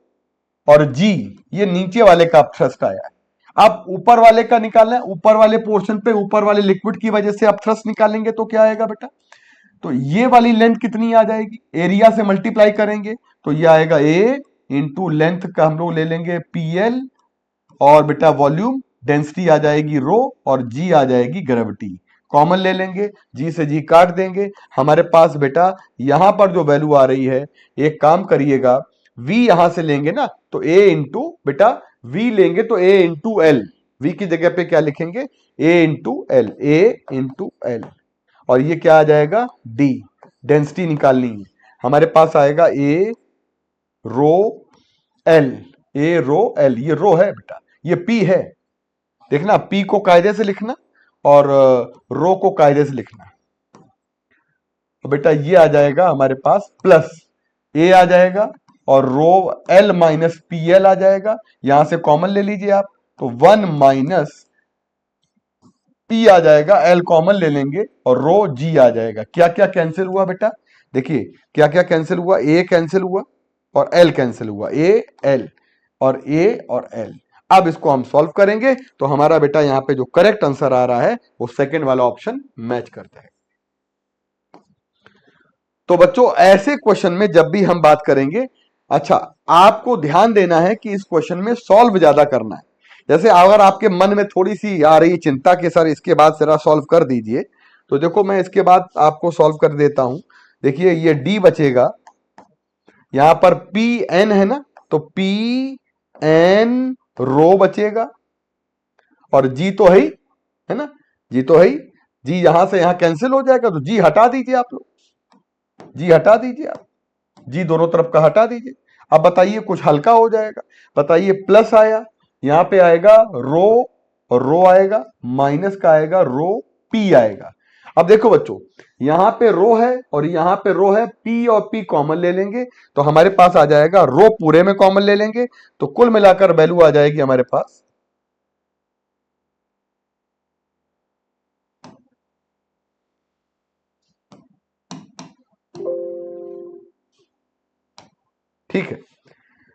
और जी ये नीचे वाले का अपथ्रस्ट आया है। अब ऊपर वाले का निकालना है, ऊपर वाले पोर्शन पे ऊपर वाले लिक्विड की वजह से अपथ्रस्ट निकालेंगे तो क्या आएगा बेटा, तो ये वाली लेंथ कितनी आ जाएगी, एरिया से मल्टीप्लाई करेंगे तो ये आएगा ए इंटू लेंथ का हम लोग ले लेंगे पीएल, और बेटा वॉल्यूम डेंसिटी आ जाएगी रो, और जी आ जाएगी ग्रेविटी। कॉमन ले लेंगे, जी से जी काट देंगे, हमारे पास बेटा यहां पर जो वैल्यू आ रही है, एक काम करिएगा v यहां से लेंगे ना तो a इंटू बेटा v लेंगे तो a इंटू एल, v की जगह पे क्या लिखेंगे a into L, a into L, और ये क्या आ जाएगा d, डेंसिटी निकालनी है, हमारे पास आएगा a rho L, A rho L, ये रो है बेटा, ये p है, देखना p को कायदे से लिखना और रो को कायदे से लिखना। तो बेटा ये आ जाएगा हमारे पास प्लस ए आ जाएगा, और rho L minus P L आ जाएगा, यहां से कॉमन ले लीजिए आप, तो 1 माइनस पी आ जाएगा, एल कॉमन ले लेंगे और रो जी आ जाएगा। क्या क्या कैंसिल हुआ बेटा, देखिए क्या क्या कैंसिल हुआ, ए कैंसिल हुआ और एल कैंसिल हुआ, ए एल और ए और एल। अब इसको हम सॉल्व करेंगे तो हमारा बेटा यहां पे जो करेक्ट आंसर आ रहा है वो सेकंड वाला ऑप्शन मैच करता है। तो बच्चों ऐसे क्वेश्चन में जब भी हम बात करेंगे, अच्छा आपको ध्यान देना है कि इस क्वेश्चन में सॉल्व ज्यादा करना है। जैसे अगर आपके मन में थोड़ी सी आ रही चिंता कि सर इसके बाद जरा सॉल्व कर दीजिए, तो देखो मैं इसके बाद आपको सॉल्व कर देता हूं। देखिए ये डी बचेगा, यहां पर पी एन है ना, तो पी एन रो बचेगा, और जी तो है ना, जी तो है, जी यहां से यहां कैंसिल हो जाएगा, तो जी हटा दीजिए आप लोग, जी हटा दीजिए आप, जी दोनों तरफ का हटा दीजिए। अब बताइए कुछ हल्का हो जाएगा, बताइए प्लस आया, यहां पे आएगा रो, और रो आएगा, माइनस का आएगा रो, पी आएगा। अब देखो बच्चों यहां पे रो है और यहां पे रो है, पी और पी कॉमन ले लेंगे तो हमारे पास आ जाएगा रो पूरे में कॉमन ले लेंगे तो कुल मिलाकर वैल्यू आ जाएगी हमारे पास ठीक है,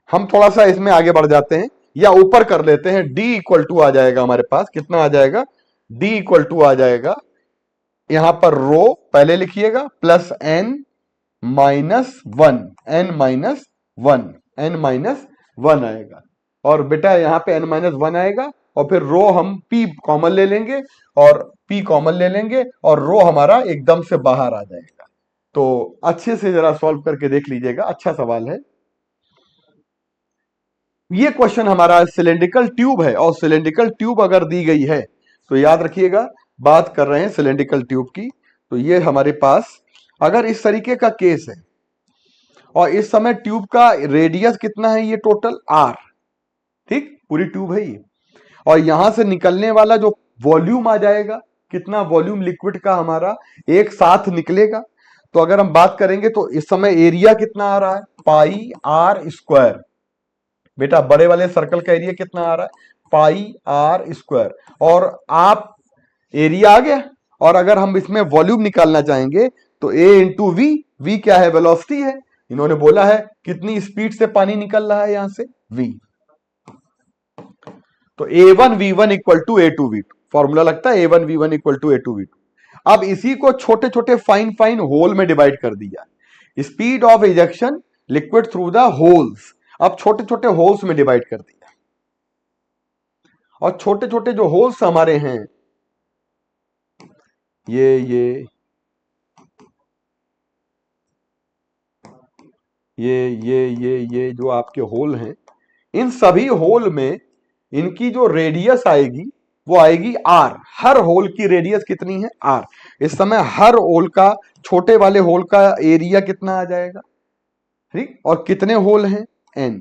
हम थोड़ा सा इसमें आगे बढ़ जाते हैं या ऊपर कर लेते हैं। D इक्वल टू आ जाएगा हमारे पास, कितना आ जाएगा, D इक्वल टू आ जाएगा, यहां पर रो पहले लिखिएगा प्लस n-1, n-1 आएगा। और बेटा यहां पे n-1 आएगा और फिर रो हम p कॉमन ले लेंगे और p कॉमन ले लेंगे और रो हमारा एकदम से बाहर आ जाएगा। तो अच्छे से जरा सॉल्व करके देख लीजिएगा, अच्छा सवाल है ये। क्वेश्चन हमारा सिलेंड्रिकल ट्यूब है और सिलेंड्रिकल ट्यूब अगर दी गई है तो याद रखिएगा बात कर रहे हैं सिलेंड्रिकल ट्यूब की। तो ये हमारे पास अगर इस तरीके का केस है और इस समय ट्यूब का रेडियस कितना है, ये टोटल r, ठीक, पूरी ट्यूब है ये, और यहां से निकलने वाला जो वॉल्यूम आ जाएगा, कितना वॉल्यूम लिक्विड का हमारा एक साथ निकलेगा। तो अगर हम बात करेंगे तो इस समय एरिया कितना आ रहा है, पाई आर स्क्वायर। बेटा बड़े वाले सर्कल का एरिया कितना आ रहा है, पाई आर स्क्वायर, और आप एरिया आ गया। और अगर हम इसमें वॉल्यूम निकालना चाहेंगे तो a इंटू वी, वी क्या है, वेलोसिटी है। इन्होंने बोला है कितनी स्पीड से पानी निकल रहा है यहां से, v। तो a1v1 equal to a2v2, formula लगता है a1v1 इक्वल टू a2v2। अब इसी को छोटे छोटे फाइन फाइन होल में डिवाइड कर दिया, speed of ejection liquid through the holes, अब छोटे छोटे होल्स में डिवाइड कर दिया। और छोटे छोटे जो होल्स हमारे हैं, ये जो आपके होल हैं, इन सभी होल में इनकी जो रेडियस आएगी वो आएगी r। हर होल की रेडियस कितनी है, r। इस समय हर होल का, छोटे वाले होल का एरिया कितना आ जाएगा, ठीक, और कितने होल हैं, n,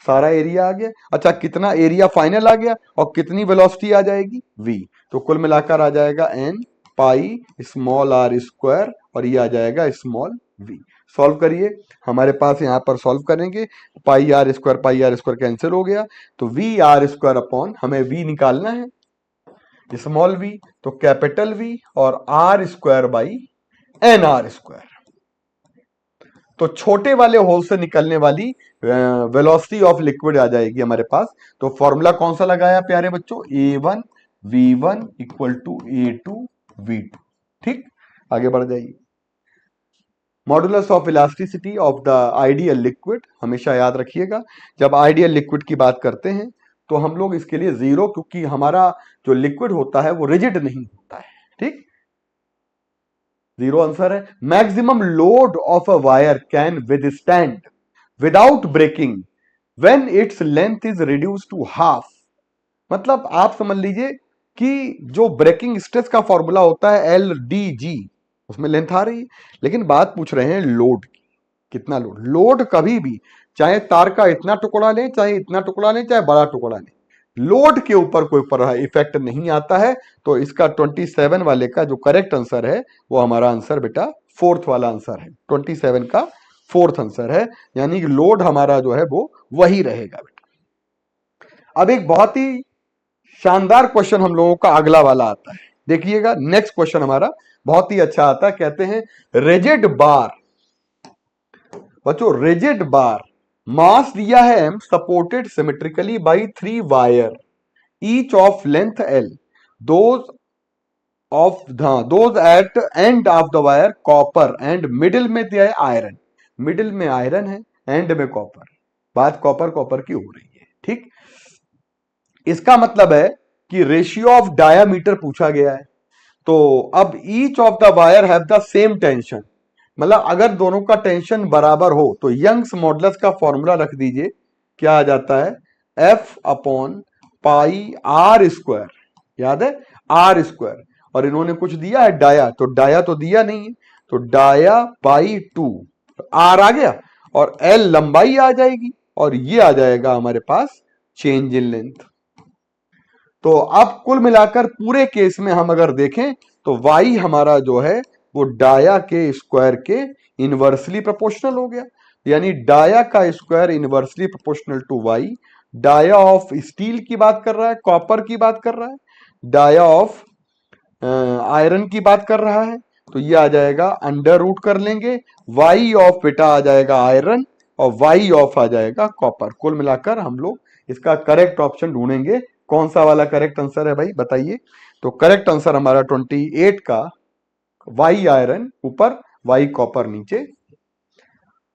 सारा एरिया आ गया। अच्छा, कितना एरिया फाइनल आ गया और कितनी वेलोसिटी आ जाएगी, v। तो कुल मिलाकर आ जाएगा n pi small r square और ये आ जाएगा स्मॉल v। सॉल्व करिए, हमारे पास यहां पर सॉल्व करेंगे, पाई आर स्क्वायर कैंसिल हो गया, तो वी आर स्क्वायर अपॉन, हमें v निकालना है, स्मॉल v, तो कैपिटल V और R square by N R square. तो छोटे वाले होल से निकलने वाली वेलोसिटी ऑफ लिक्विड आ जाएगी हमारे पास। तो फॉर्मूला कौन सा लगाया प्यारे बच्चों, a1v1 इक्वल टू a2v2। ठीक, आगे बढ़ जाइए। Modulus of elasticity of the ideal liquid, हमेशा याद रखिएगा जब आइडियल लिक्विड की बात करते हैं तो हम लोग इसके लिए 0, क्योंकि हमारा जो लिक्विड होता है वो रिजिड नहीं होता है, ठीक, 0 आंसर है। Maximum load of a wire can withstand without breaking when its length is reduce to half. मतलब आप समझ लीजिए कि जो ब्रेकिंग स्ट्रेस का फॉर्मूला होता है LDG, उसमें लेंथ आ रही है, लेकिन बात पूछ रहे हैं लोड की, कितना लोड। लोड कभी भी, चाहे तार का इतना टुकड़ा लें, चाहे इतना टुकड़ा लें, चाहे बड़ा टुकड़ा लें, लोड के ऊपर कोई इफेक्ट नहीं आता है। तो इसका 27 वाले का जो करेक्ट आंसर है वो हमारा आंसर बेटा फोर्थ वाला आंसर है, 27 का फोर्थ आंसर है, यानी कि लोड हमारा जो है वो वही रहेगा बेटा। अब एक बहुत ही शानदार क्वेश्चन हम लोगों का अगला वाला आता है, देखिएगा नेक्स्ट क्वेश्चन हमारा बहुत ही अच्छा आता है। कहते हैं रिजिड बार, बच्चों रिजिड बार, मास दिया है m, supported symmetrically by 3 wire each of length l, those at end of the wire copper and middle में दिया है आयरन, मिडिल में आयरन है, एंड में कॉपर, बात कॉपर कॉपर की हो रही है, ठीक। इसका मतलब है कि रेशियो ऑफ डायामीटर पूछा गया है। तो अब each of the wire have the same tension, मतलब अगर दोनों का टेंशन बराबर हो तो यंग्स मॉडुलस का फॉर्मूला रख दीजिए, क्या आ जाता है, F upon pi R square, याद है आर स्क्वायर, और इन्होंने कुछ दिया है डाया, तो डाया तो दिया नहीं है, तो डाया बाई 2, आर आ गया और एल लंबाई आ जाएगी और ये आ जाएगा हमारे पास चेंज इन लेंथ। तो अब कुल मिलाकर पूरे केस में हम अगर देखें तो y हमारा जो है वो डाया के स्क्वायर के इनवर्सली प्रोपोर्शनल हो गया, यानी डाया का square inversely proportional to y। Dia of steel की बात कर रहा है, कॉपर की बात कर रहा है, डाया ऑफ आयरन की बात कर रहा है, तो ये आ जाएगा अंडर रूट कर लेंगे, y ऑफ बेटा आ जाएगा आयरन और वाई ऑफ आ जाएगा कॉपर। कुल मिलाकर हम लोग इसका करेक्ट ऑप्शन ढूंढेंगे। कौन सा वाला करेक्ट आंसर है भाई बताइए। तो करेक्ट आंसर हमारा 28 का वाई आयरन ऊपर, वाई कॉपर नीचे।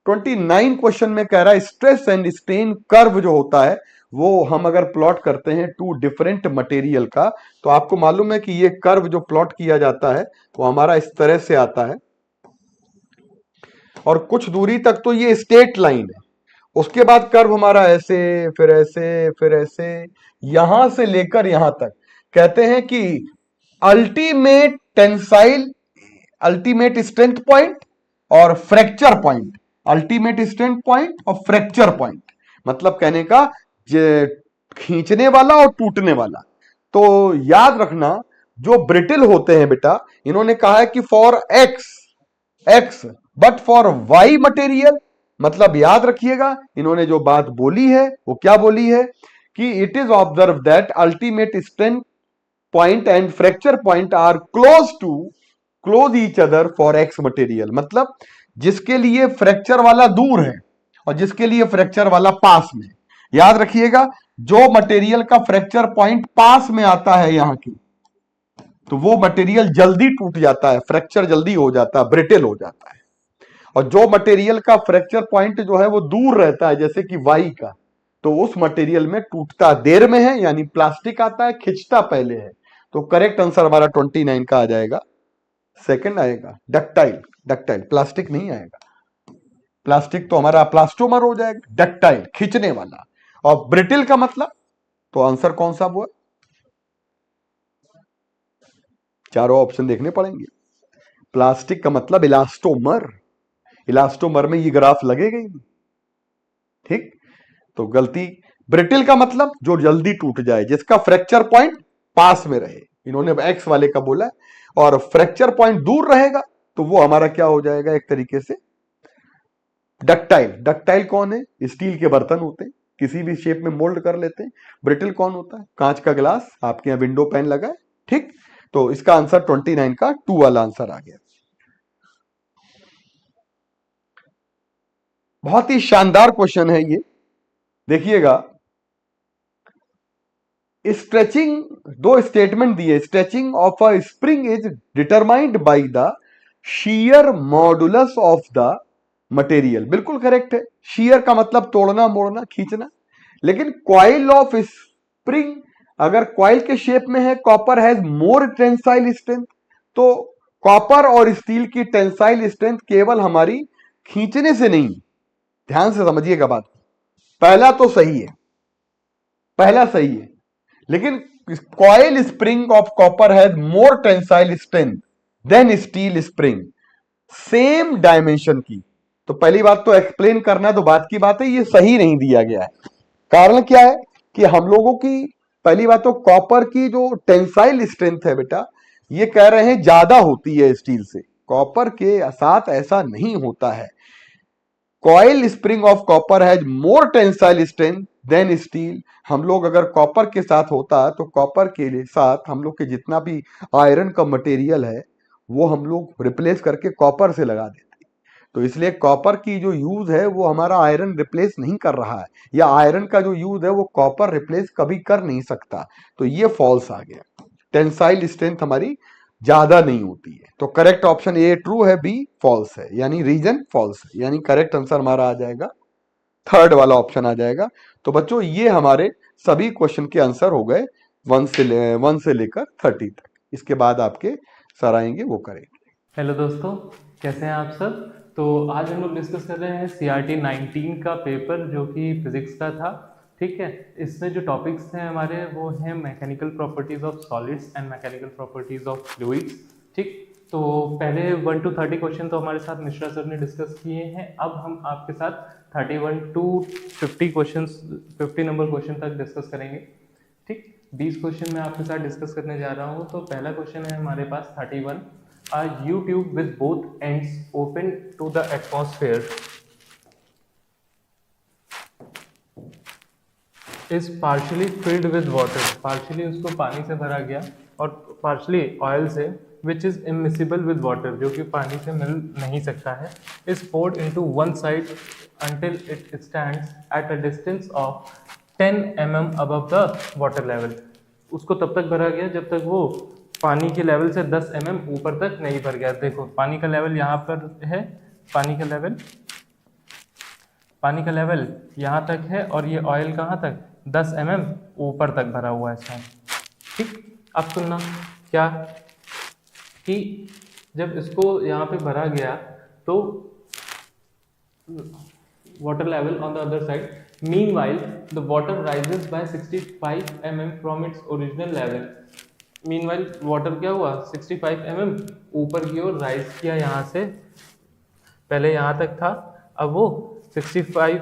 29 क्वेश्चन में कह रहा है स्ट्रेस एंड स्ट्रेन कर्व जो होता है वो हम अगर प्लॉट करते हैं टू डिफरेंट मटेरियल का, तो आपको मालूम है कि ये कर्व जो प्लॉट किया जाता है वो हमारा इस तरह से आता है और कुछ दूरी तक तो ये स्ट्रेट लाइन है। उसके बाद कर्व हमारा ऐसे, फिर ऐसे, फिर ऐसे, यहां से लेकर यहां तक। कहते हैं कि ultimate tensile, ultimate strength point और fracture point. Ultimate strength point और फ्रैक्चर पॉइंट मतलब कहने का खींचने वाला और टूटने वाला। तो याद रखना जो ब्रिटिल होते हैं बेटा, इन्होंने कहा है कि for X X but for Y material, मतलब याद रखिएगा इन्होंने जो बात बोली है वो क्या बोली है कि it is observe that ultimate strength point and fracture point are close each other for X material. मतलब जिसके लिए फ्रैक्चर वाला दूर है और जिसके लिए फ्रैक्चर वाला पास में। याद रखिएगा जो मटेरियल का फ्रैक्चर पॉइंट पास में आता है यहां की, तो वो मटेरियल जल्दी टूट जाता है, फ्रैक्चर जल्दी हो जाता है, ब्रिटेल हो जाता है। और जो मटेरियल का फ्रैक्चर पॉइंट जो है वो दूर रहता है जैसे कि वाई का, तो उस मटेरियल में टूटता देर में है, यानी प्लास्टिक आता है, खिंचता पहले है। तो करेक्ट आंसर हमारा 29 का आ जाएगा, सेकंड आएगा डक्टाइल। डक्टाइल प्लास्टिक नहीं आएगा, प्लास्टिक तो हमारा प्लास्टोमर हो जाएगा, डक्टाइल खींचने वाला। और ब्रिटिल का मतलब, तो आंसर कौन सा हुआ? चारों ऑप्शन देखने पड़ेंगे। प्लास्टिक का मतलब इलास्टोमर, इलास्टोमर में ये ग्राफ लगेगा ही नहीं, ठीक। तो गलती। ब्रिटिल का मतलब जो जल्दी टूट जाए, जिसका फ्रैक्चर पॉइंट पास में रहे, इन्होंने एक्स वाले का बोला, और फ्रैक्चर पॉइंट दूर रहेगा तो वो हमारा क्या हो जाएगा एक तरीके से डक्टाइल। डक्टाइल कौन है? स्टील के बर्तन होते हैं, किसी भी शेप में मोल्ड कर लेते हैं। ब्रिटिल कौन होता है? कांच का गिलास, आपके यहाँ विंडो पैन लगा है, ठीक। तो इसका आंसर 29 का 2 वाला आंसर आ गया। बहुत ही शानदार क्वेश्चन है ये, देखिएगा। स्ट्रेचिंग, दो स्टेटमेंट दिए। Stretching of a spring is determined by the shear modulus of the material, बिल्कुल करेक्ट है। shear का मतलब तोड़ना, मोड़ना, खींचना। लेकिन कॉइल ऑफ स्प्रिंग, अगर कॉइल के शेप में है, copper has more tensile strength, तो कॉपर और स्टील की टेंसाइल स्ट्रेंथ केवल हमारी खींचने से नहीं। ध्यान से समझिएगा बात, पहला तो सही है, पहला सही है, लेकिन coil spring of copper has more tensile strength than steel spring, same dimension की। तो पहली बात तो एक्सप्लेन करना तो बात की बात है, ये सही नहीं दिया गया है। कारण क्या है कि हम लोगों की पहली बात तो कॉपर की जो टेंसाइल स्ट्रेंथ है बेटा, ये कह रहे हैं ज्यादा होती है स्टील से, कॉपर के साथ ऐसा नहीं होता है। Coil spring of copper has more tensile strength than steel. हम लोग अगर कॉपर के साथ होता तो कॉपर के साथ हम लोग के जितना भी आयरन का मटेरियल है वो हम लोग रिप्लेस करके कॉपर से लगा देते। तो इसलिए कॉपर की जो यूज है वो हमारा आयरन रिप्लेस नहीं कर रहा है, या आयरन का जो यूज है वो कॉपर रिप्लेस कभी कर नहीं सकता। तो ये फॉल्स आ गया, टेंसाइल स्ट्रेंथ हमारी ज्यादा नहीं होती है। तो करेक्ट ऑप्शन ए ट्रू है, बी फॉल्स है, यानी रीजन फॉल्स है, यानी करेक्ट आंसर हमारा आ जाएगा थर्ड वाला ऑप्शन आ जाएगा। तो बच्चों ये हमारे सभी क्वेश्चन के आंसर हो गए 1 से लेकर 30 तक। इसके बाद आपके सर आएंगे वो करेंगे। हेलो दोस्तों, कैसे हैं आप सब। तो आज हम लोग डिस्कस कर रहे हैं CRT 19 का पेपर जो कि फिजिक्स का था। ठीक है, इसमें जो टॉपिक्स हैं हमारे वो हैं mechanical properties of solids and mechanical properties of fluids. ठीक, तो पहले 1 to 30 क्वेश्चन तो हमारे साथ मिश्रा सर ने डिस्कस किए हैं। अब हम आपके साथ 31 to 50 क्वेश्चन, 50 नंबर क्वेश्चन तक डिस्कस करेंगे। ठीक, 20 क्वेश्चन मैं आपके साथ डिस्कस करने जा रहा हूँ। तो पहला क्वेश्चन है हमारे पास 31। A U-tube with both ends open to the atmosphere is partially filled with water. Partially उसको पानी से भरा गया और partially ऑयल से। Which is immiscible with water, जो कि पानी से मिल नहीं सकता है, is poured into one side until it stands at a distance of 10 mm above the water level। उसको तब तक भरा गया जब तक वो पानी के लेवल से 10 mm ऊपर तक नहीं भर गया। देखो पानी का लेवल यहाँ पर है, पानी का लेवल यहाँ तक है और ये ऑयल कहाँ तक, 10 mm ऊपर तक भरा हुआ है इसमें। ठीक, अब सुनना क्या कि जब इसको यहाँ पे भरा गया तो water level on the other side, meanwhile the water rises by 65 mm from its original level। meanwhile water क्या हुआ, 65 mm ऊपर की ओर राइज किया, यहाँ से पहले यहाँ तक था, अब वो 65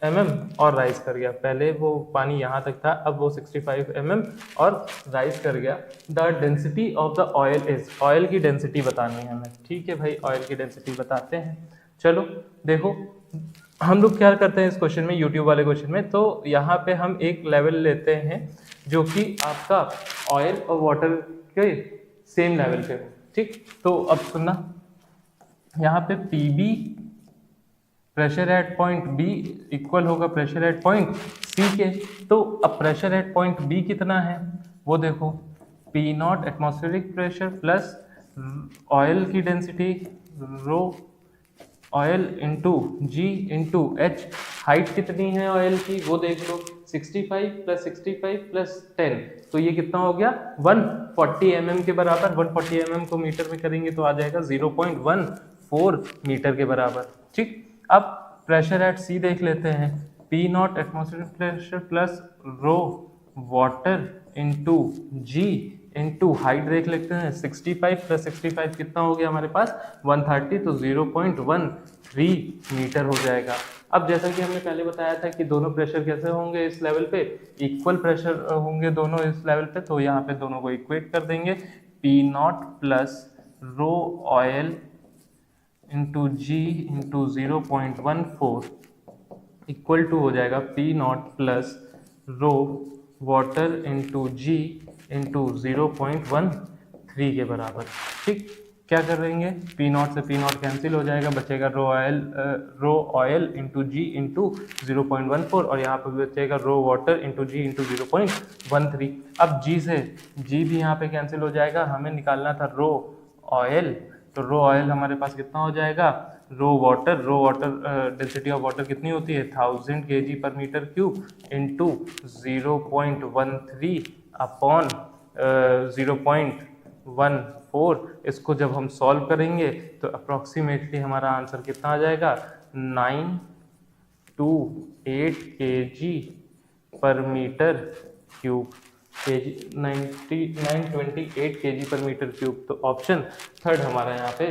mm और राइज कर गया। पहले वो पानी यहाँ तक था, अब वो 65 mm और राइज कर गया। The density of the oil is, oil की डेंसिटी बतानी है हमें। ठीक है भाई, ऑयल की डेंसिटी बताते हैं। चलो देखो हम लोग क्या करते हैं इस क्वेश्चन में, यूट्यूब वाले क्वेश्चन में, तो यहाँ पे हम एक लेवल लेते हैं जो कि आपका ऑयल और वाटर के सेम लेवल पे हो। ठीक, तो अब सुनना, यहाँ पे PB pressure at point B equal होगा प्रेशर एट पॉइंट सी के। तो अब प्रेशर एट पॉइंट बी कितना है वो देखो, P naught atmospheric pressure plus oil की density rho oil into G into H. Height कितनी है ऑयल की वो देख लो, 65 प्लस 65 प्लस 10, तो ये कितना हो गया 140 mm के बराबर। 140 mm को मीटर में करेंगे तो आ जाएगा 0.14 मीटर के बराबर। ठीक, अब प्रेशर एट सी देख लेते हैं, P naught atmospheric pressure plus rho water into G into height देख लेते हैं, 65 प्लस 65 कितना हो गया हमारे पास 130, तो 0.13 मीटर हो जाएगा। अब जैसा कि हमने पहले बताया था कि दोनों प्रेशर कैसे होंगे इस लेवल पे, इक्वल प्रेशर होंगे दोनों इस लेवल पे, तो यहाँ पे दोनों को इक्वेट कर देंगे, P naught plus rho oil into G into 0.14 equal to हो जाएगा P naught plus rho water into G into 0.13 के बराबर। ठीक, क्या कर देंगे, पी नॉट से पी नॉट कैंसिल हो जाएगा, बचेगा rho oil into G into 0.14 और यहाँ पर बचेगा rho water into G into 0.13। अब जी से जी भी यहाँ पे कैंसिल हो जाएगा, हमें निकालना था रो ऑयल, तो रो ऑयल हमारे पास कितना हो जाएगा, रो वाटर डेंसिटी ऑफ वाटर कितनी होती है 1000 kg पर मीटर क्यूब इंटू 0.13 अपॉन 0.14। इसको जब हम सॉल्व करेंगे तो अप्रॉक्सीमेटली हमारा आंसर कितना आ जाएगा 928 kg पर मीटर क्यूब, 928 kg पर मीटर क्यूब। तो ऑप्शन थर्ड हमारा यहाँ पे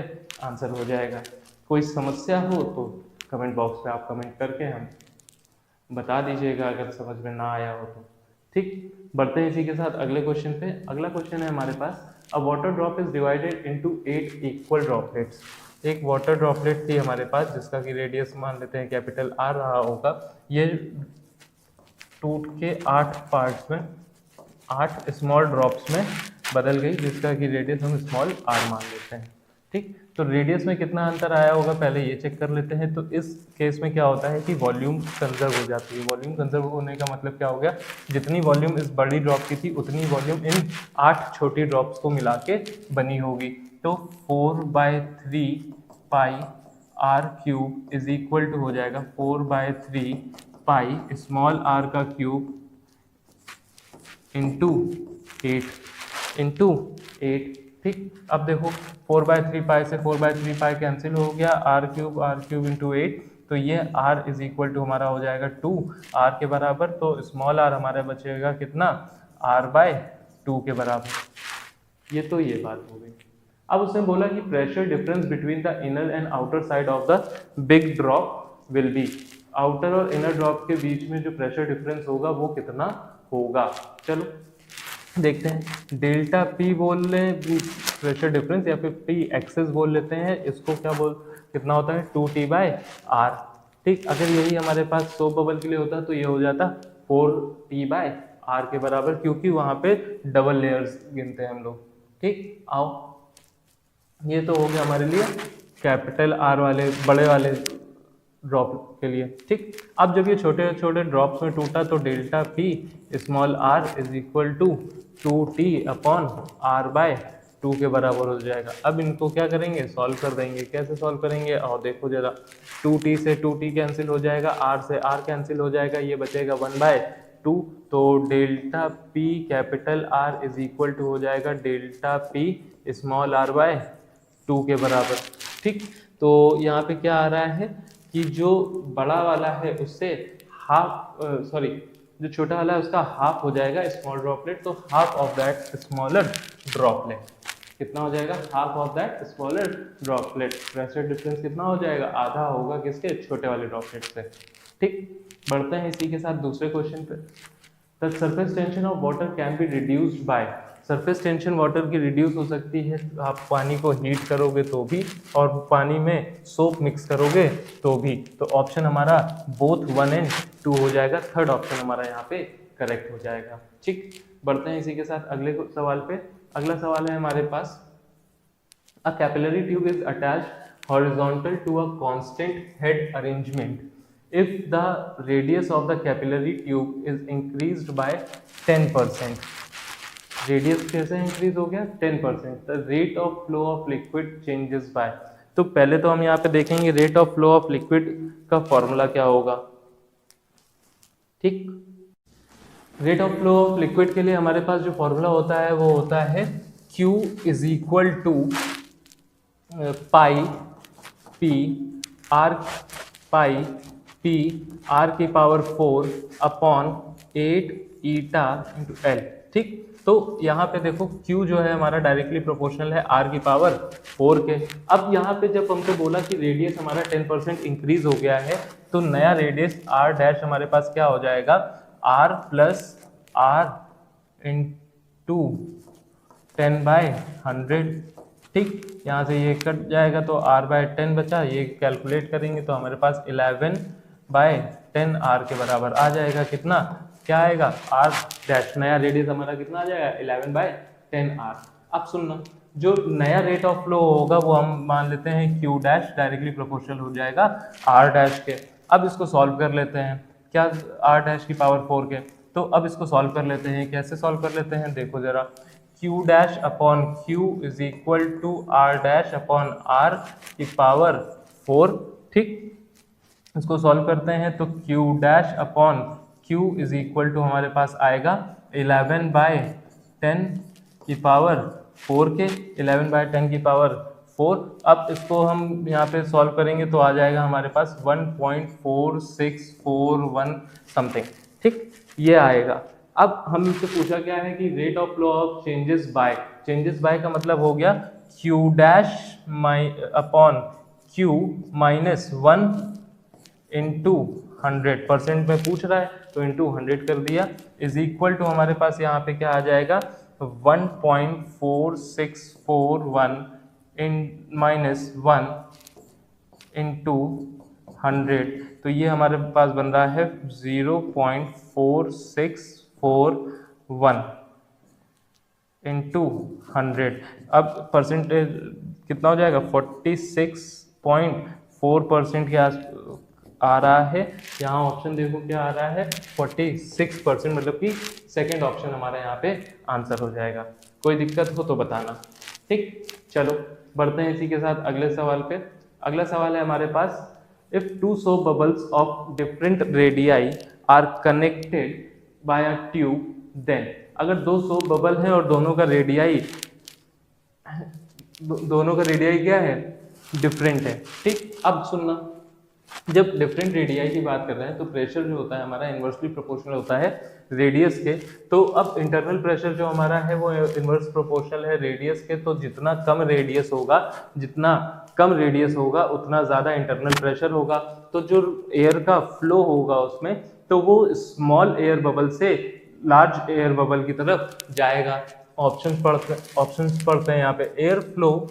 आंसर हो जाएगा। कोई समस्या हो तो कमेंट बॉक्स में आप कमेंट करके हम बता दीजिएगा अगर समझ में ना आया हो तो। ठीक, बढ़ते हैं इसी के साथ अगले क्वेश्चन पे। अगला क्वेश्चन है हमारे पास, a water drop is divided into 8 equal droplets. एक वाटर ड्रॉपलेट थी हमारे पास जिसका कि रेडियस मान लेते हैं कैपिटल आर रहा होगा, ये टूट के 8 पार्ट्स में 8 स्मॉल ड्रॉप्स में बदल गई, जिसका कि रेडियस हम स्मॉल आर मान लेते हैं। ठीक, तो रेडियस में कितना अंतर आया होगा पहले ये चेक कर लेते हैं। तो इस केस में क्या होता है कि वॉल्यूम कंजर्व हो जाती है। वॉल्यूम कंजर्व होने का मतलब क्या हो गया, जितनी वॉल्यूम इस बड़ी ड्रॉप की थी उतनी वॉल्यूम इन 8 छोटी ड्रॉप्स को मिला के बनी होगी। तो 4/3 pi are cube is equal to हो जाएगा 4/3 पाई स्मॉल आर का क्यूब इंटू 8। ठीक, अब देखो 4/3 पाई से 4/3 पाई कैंसिल हो गया, आर क्यूब इंटू 8, तो ये r इज इक्वल टू हमारा हो जाएगा 2 r के बराबर। तो स्मॉल r हमारा बचेगा कितना r/2 के बराबर। ये तो ये बात हो गई। अब उसने बोला कि pressure difference between the inner and outer side of the big drop will be, outer और इनर ड्रॉप के बीच में जो प्रेशर डिफरेंस होगा वो कितना होगा। चलो देखते हैं, डेल्टा पी बोल लें प्रेशर डिफरेंस या फिर पी एक्सेस बोल लेते हैं इसको, कितना होता है 2T/R। ठीक, अगर यही हमारे पास सोप बबल के लिए होता तो ये हो जाता 4T/R के बराबर, क्योंकि वहां पे डबल लेयर्स गिनते हैं हम लोग। ठीक, आओ ये तो हो गया हमारे लिए कैपिटल आर वाले बड़े वाले ड्रॉप के लिए, ठीक। अब जब ये छोटे छोटे ड्रॉप्स में टूटा तो delta P small R is equal to 2t upon R by 2 के बराबर हो जाएगा। अब इनको क्या करेंगे, सॉल्व कर देंगे। कैसे सॉल्व करेंगे, और देखो जरा, 2t से 2t कैंसिल हो जाएगा, r से r कैंसिल हो जाएगा, ये बचेगा 1/2। तो delta p capital R is equal to हो जाएगा delta p small r by 2 के बराबर, ठीक। तो यहाँ पे क्या आ रहा है कि जो बड़ा वाला है उससे हाफ, सॉरी, जो छोटा वाला है उसका हाफ हो जाएगा स्मॉल ड्रॉपलेट, तो half of that smaller droplet कितना हो जाएगा, half of that smaller droplet. Pressure difference कितना हो जाएगा, आधा होगा किसके, छोटे वाले ड्रॉपलेट से, ठीक। बढ़ते हैं इसी के साथ दूसरे क्वेश्चन पे। The surface tension of water can be reduced by, surface tension water की रिड्यूस हो सकती है, आप पानी को हीट करोगे तो भी, और पानी में सोप मिक्स करोगे तो भी। तो ऑप्शन हमारा बोथ 1 एंड 2 हो जाएगा, थर्ड ऑप्शन हमारा यहाँ पे करेक्ट हो जाएगा, ठीक। बढ़ते हैं इसी के साथ अगले सवाल पे। अगला सवाल है हमारे पास, a capillary tube is attached horizontal to a constant head arrangement if the radius of the capillary tube is increased by 10%, radius कैसे इंक्रीज हो गया, 10%, the rate of flow of liquid changes by. तो पहले तो हम यहाँ पे देखेंगे rate of flow of liquid का फॉर्मूला क्या होगा, ठीक। Rate of flow of liquid के लिए हमारे पास जो फॉर्मूला होता है वो होता है Q is equal to pi p r, pi p r की power 4 upon 8 eta into L, ठीक। तो यहाँ पे देखो Q जो है हमारा डायरेक्टली प्रोपोर्शनल है R की पावर 4 के। अब यहाँ पे जब हमको बोला कि रेडियस हमारा 10% इंक्रीज हो गया है, तो नया रेडियस R डैश हमारे पास क्या हो जाएगा, R प्लस R इंटू 10/100, ठीक। यहाँ से ये कट जाएगा तो R/10 बचा, ये कैलकुलेट करेंगे तो हमारे पास 11/10 R के बराबर आ जाएगा। कितना, क्या आएगा, R डैश, नया रेडियस हमारा कितना आ जाएगा, 11/10 R। अब सुनना, जो नया रेट ऑफ फ्लो होगा वो हम मान लेते हैं Q डैश डायरेक्टली प्रोपोर्शनल हो जाएगा R डैश के। अब इसको सॉल्व कर लेते हैं, क्या, R डैश की पावर 4 के। तो अब इसको सॉल्व कर लेते हैं, कैसे सॉल्व कर लेते हैं, देखो जरा, Q dash upon Q is equal to R dash upon R की पावर 4, ठीक। इसको सॉल्व करते हैं तो Q dash upon Q is equal to हमारे पास आएगा 11/10 की पावर 4 के, 11/10 की पावर 4। अब इसको हम यहाँ पे सॉल्व करेंगे तो आ जाएगा हमारे पास 1.4641 समथिंग, ठीक, ये आएगा। अब हमसे पूछा क्या है कि rate of flow of changes by, changes by का मतलब हो गया Q dash upon Q minus 1 into 100% में पूछ रहा है तो इंटू 100 कर दिया, इज इक्वल टू हमारे पास यहाँ पे क्या आ जाएगा, 1.4641 इन माइनस 1 इंटू 100, तो ये हमारे पास बन रहा है 0.4641 इंटू 100। अब परसेंटेज कितना हो जाएगा, 46.4% के आस आ रहा है। यहाँ ऑप्शन देखो क्या आ रहा है, 46%, मतलब कि सेकंड ऑप्शन हमारा यहाँ पे आंसर हो जाएगा। कोई दिक्कत हो तो बताना, ठीक। चलो बढ़ते हैं इसी के साथ अगले सवाल पे। अगला सवाल है हमारे पास, if 2 soap bubbles of different radii are connected by a tube, then, अगर 2 soap bubble हैं और दोनों का रेडियाई क्या है, डिफरेंट है, ठीक। अब सुनना, जब डिफरेंट रेडियाई की बात कर रहे हैं तो प्रेशर जो होता है हमारा इन्वर्सली प्रोपोर्शनल होता है रेडियस के। तो अब इंटरनल प्रेशर जो हमारा है वो इन्वर्स प्रोपोर्शनल है रेडियस के, तो जितना कम रेडियस होगा उतना ज़्यादा इंटरनल प्रेशर होगा। तो जो एयर का फ्लो होगा उसमें, तो वो स्मॉल एयर बबल से लार्ज एयर बबल की तरफ जाएगा। ऑप्शंस पढ़ते हैं यहाँ पे, air flows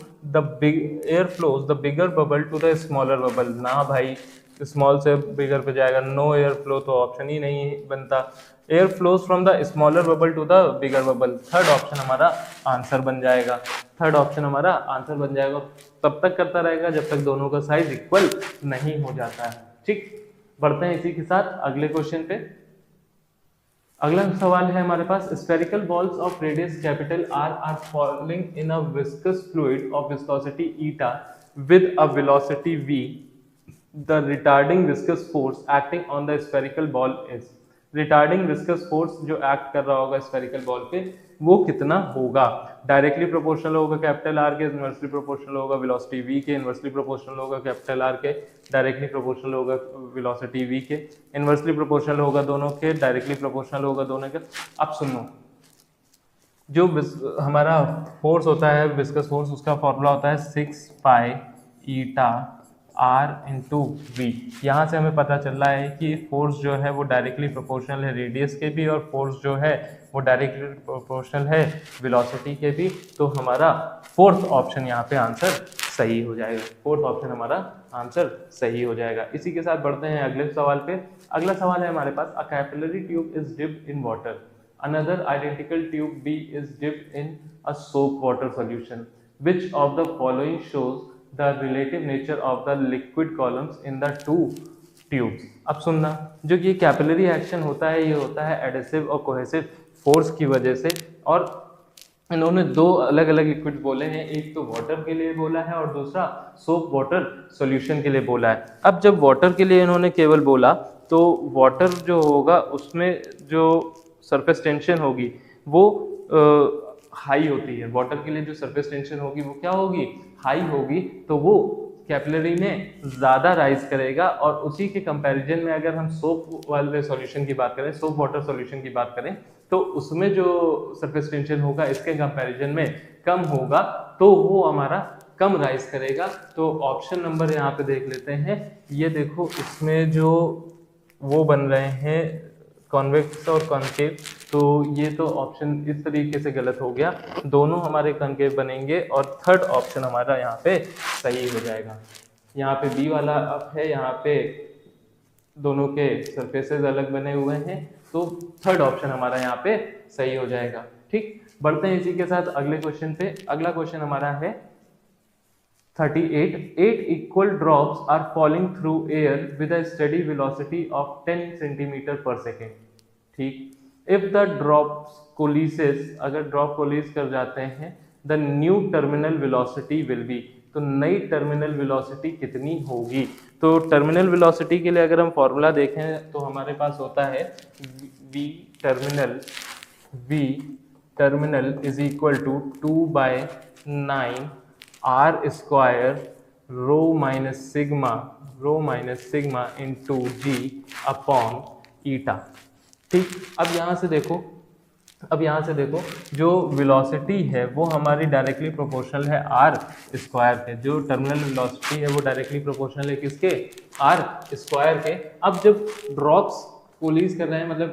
the bigger bubble to the smaller bubble, ना भाई स्मॉल से बिगर पे जाएगा, नो एयर फ्लो, तो ऑप्शन ही नहीं बनता। Air flows from the smaller bubble to the bigger bubble, third option हमारा आंसर बन जाएगा। थर्ड ऑप्शन हमारा आंसर बन जाएगा। तब तक करता रहेगा जब तक दोनों का साइज इक्वल नहीं हो जाता है। ठीक, बढ़ते हैं इसी के साथ अगले क्वेश्चन पे। अगला सवाल है हमारे पास, spherical balls of radius capital R falling in a viscous fluid of viscosity eta with a velocity v, the retarding viscous force acting on the spherical ball is. Retarding viscous force जो act कर रहा होगा spherical ball पे वो कितना होगा? Directly proportional होगा capital R के, इनवर्सली प्रोपोर्शनल होगा वेलोसिटी v के, इनवर्सली प्रोपोर्शनल होगा कैपिटल आर के, डायरेक्टली प्रोपोर्शनल होगा वेलोसिटी v के, इनवर्सली प्रोपोर्शनल होगा दोनों के, डायरेक्टली प्रोपोर्शनल होगा दोनों के। अब सुनो, जो हमारा फोर्स होता है विस्कस फोर्स, उसका फॉर्मूला होता है 6 पाई ईटा आर इंटू वी। यहाँ से हमें पता चल रहा है कि फोर्स जो है वो डायरेक्टली प्रोपोर्शनल है रेडियस के भी, और फोर्स जो है वो डायरेक्टली प्रोपोर्शनल है वेलोसिटी के भी। तो हमारा फोर्थ ऑप्शन यहाँ पे आंसर सही हो जाएगा। फोर्थ ऑप्शन हमारा आंसर सही हो जाएगा। इसी के साथ बढ़ते हैं अगले सवाल पे। अगला सवाल है हमारे पास, a capillary tube is dipped in water, another identical tube B is dipped in a soap water solution. Which of the following shows the relative nature of the liquid columns in the two tubes? अब सुनना, जो ये capillary action होता है ये होता है adhesive और कोहेसिव फोर्स की वजह से, और इन्होंने दो अलग अलग लिक्विड बोले हैं, एक तो वाटर के लिए बोला है और दूसरा सोप वाटर सॉल्यूशन के लिए बोला है। अब जब वाटर के लिए इन्होंने केवल बोला तो वाटर जो होगा उसमें जो सरफेस टेंशन होगी वो हाई होती है। वाटर के लिए जो सरफेस टेंशन होगी वो क्या होगी? हाई होगी। तो वो कैपिलरी में ज़्यादा राइज करेगा, और उसी के कंपैरिजन में अगर हम सोप वाले सॉल्यूशन की बात करें, सोप वाटर सॉल्यूशन की बात करें, तो उसमें जो सरफेस टेंशन होगा इसके कंपैरिजन में कम होगा, तो वो हमारा कम राइज करेगा। तो ऑप्शन नंबर यहाँ पे देख लेते हैं। ये देखो, इसमें जो वो बन रहे हैं कॉन्वेक्स और कॉन्केव, तो ये तो ऑप्शन इस तरीके से गलत हो गया, दोनों हमारे कॉन्केव बनेंगे और थर्ड ऑप्शन हमारा यहाँ पे सही हो जाएगा। यहाँ पे बी वाला अप है, यहाँ पे दोनों के सरफेसेस अलग बने हुए हैं, तो थर्ड ऑप्शन हमारा यहाँ पे सही हो जाएगा। ठीक, बढ़ते हैं इसी के साथ अगले क्वेश्चन पे। अगला क्वेश्चन हमारा है 38. 8 equal drops are falling through air with a steady velocity of 10 centimeter per second. ठीक, if the drops coalesces, अगर ड्रॉप कोलिस कर जाते हैं, the new terminal velocity will be, तो नई टर्मिनल वेलोसिटी कितनी होगी? तो टर्मिनल वेलोसिटी के लिए अगर हम फॉर्मूला देखें तो हमारे पास होता है v terminal is equal to 2/9 r square rho minus sigma into g upon eta. ठीक, अब यहाँ से देखो जो वेलोसिटी है वो हमारी डायरेक्टली प्रोपोर्शनल है आर स्क्वायर के। जो टर्मिनल वेलोसिटी है वो डायरेक्टली प्रोपोर्शनल है किसके? आर स्क्वायर के। अब जब ड्रॉप्स कोलिज कर रहे हैं, मतलब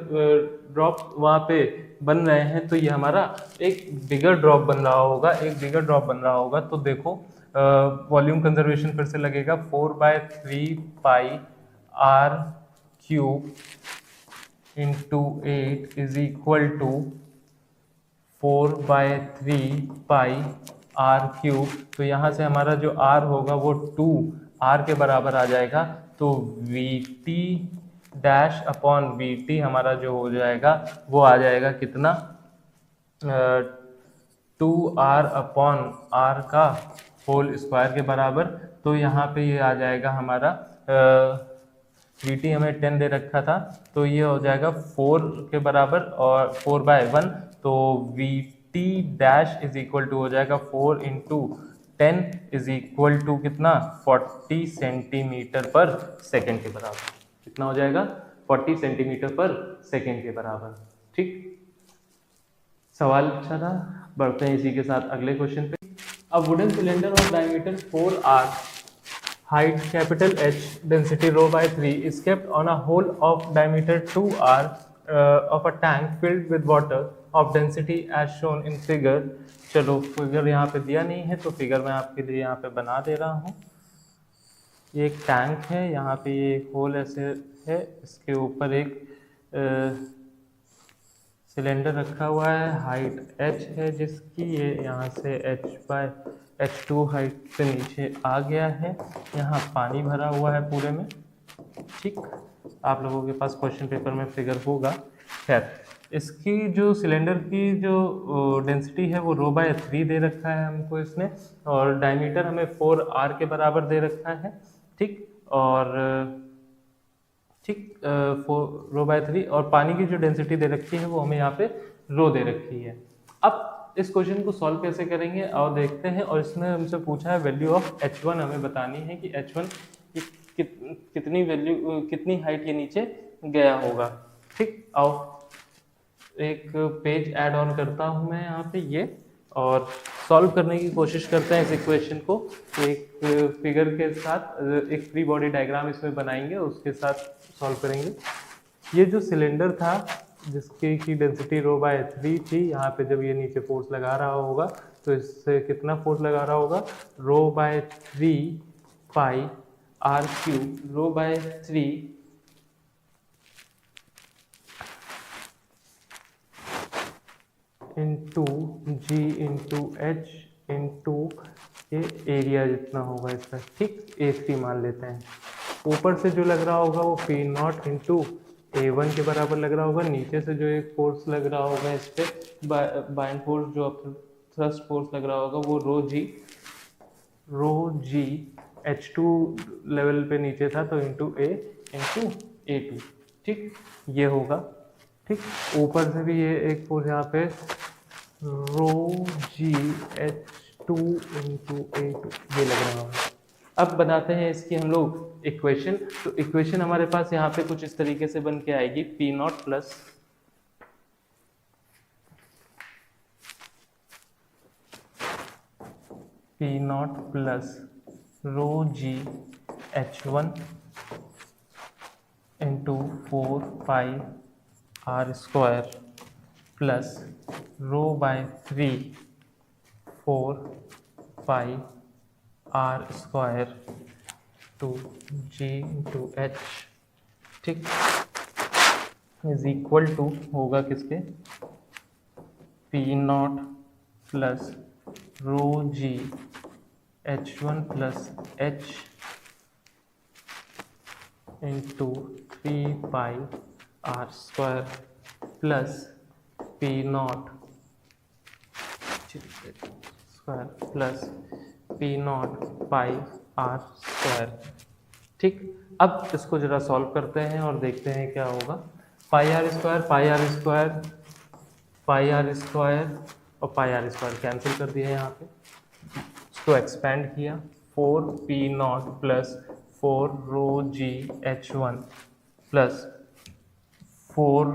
ड्रॉप वहाँ पे बन रहे हैं, तो ये हमारा एक बिगर ड्रॉप बन रहा होगा। तो देखो वॉल्यूम कंजर्वेशन फिर से लगेगा, 4/3 pi are cube into 8 is equal to 4/3 pi are cube. तो यहाँ से हमारा जो आर होगा वो 2 आर के बराबर आ जाएगा। तो V T dash upon we T हमारा जो हो जाएगा वो आ जाएगा कितना? 2r अपॉन आर का होल स्क्वायर के बराबर। तो यहाँ पे ये आ जाएगा हमारा वी टी हमें 10 दे रखा था, तो ये हो जाएगा 4 के बराबर और 4/1। तो V T dash is equal to हो जाएगा 4 इंटू 10 इज इक्वल टू कितना? 40 सेंटीमीटर पर सेकेंड के बराबर। कितना हो जाएगा? 40 सेंटीमीटर पर सेकेंड के बराबर। ठीक, सवाल अच्छा था। बढ़ते हैं इसी के साथ अगले क्वेश्चन पे। A wooden cylinder of diameter 4r, height capital H, density ρ/3 is kept on a hole of diameter 2r of a tank filled with water of density as shown in figure। चलो, figure यहाँ पे दिया नहीं है तो figure मैं आपके लिए यहाँ पे बना दे रहा हूँ। ये एक टैंक है, यहाँ पे ये होल ऐसे है, इसके ऊपर एक सिलेंडर रखा हुआ है, हाइट h है जिसकी, ये यहाँ से h/h2 हाइट से नीचे आ गया है। यहाँ पानी भरा हुआ है पूरे में, ठीक। आप लोगों के पास क्वेश्चन पेपर में फिगर होगा। खैर, इसकी जो सिलेंडर की जो डेंसिटी है वो ρ/3 दे रखा है हमको इसने, और डायमीटर हमें 4r के बराबर दे रखा है, ठीक। और ठीक, ρ/3, और पानी की जो डेंसिटी दे रखी है वो हमें यहाँ पे रो दे रखी है। अब इस क्वेश्चन को सॉल्व कैसे करेंगे और देखते हैं। और इसने हमसे पूछा है वैल्यू ऑफ h1 हमें बतानी है कि h1 की कितनी वैल्यू, कितनी हाइट के नीचे गया होगा, ठीक। आओ एक पेज ऐड ऑन करता हूँ मैं यहाँ पे ये, और सॉल्व करने की कोशिश करते हैं इस इक्वेशन को। एक फिगर के साथ एक फ्री बॉडी डायग्राम इसमें बनाएंगे, उसके साथ सॉल्व करेंगे। ये जो सिलेंडर था जिसकी की डेंसिटी ρ/3 थी, यहाँ पे जब ये नीचे फोर्स लगा रहा होगा तो इससे कितना फोर्स लगा रहा होगा, ρ/3 पाई r3, ρ/3 into G into H into ये एरिया जितना होगा इसका, ठीक। A3 मान लेते हैं। ऊपर से जो लग रहा होगा वो P0 इंटू A1 के बराबर लग रहा होगा। नीचे से जो एक फोर्स लग रहा होगा इस पर बाइंड फोर्स, जो थ्रस्ट फोर्स लग रहा होगा वो रो जी H2 लेवल पे नीचे था तो इंटू A इंटू A2, ठीक। ये होगा, ठीक। ऊपर से भी ये एक फोर्स यहाँ पे ρg H2 इंटू A2 ये लग रहा होगा। अब बनाते हैं इसकी हम लोग इक्वेशन। तो इक्वेशन हमारे पास यहाँ पे कुछ इस तरीके से बन के आएगी, P0 plus ρg H1 into 4 r square plus ρ/3 4 r square two g into H, ठीक, इज इक्वल टू होगा किसके, P0 plus ρg H1 plus h into 3 r square plus P0 square plus P0 r square, ठीक। अब इसको जरा solve करते हैं और देखते हैं क्या होगा। r स्क्वायर और r स्क्वायर कैंसिल कर दिया यहाँ पे, इसको एक्सपेंड किया, 4P0 plus 4 ρg H1 plus 4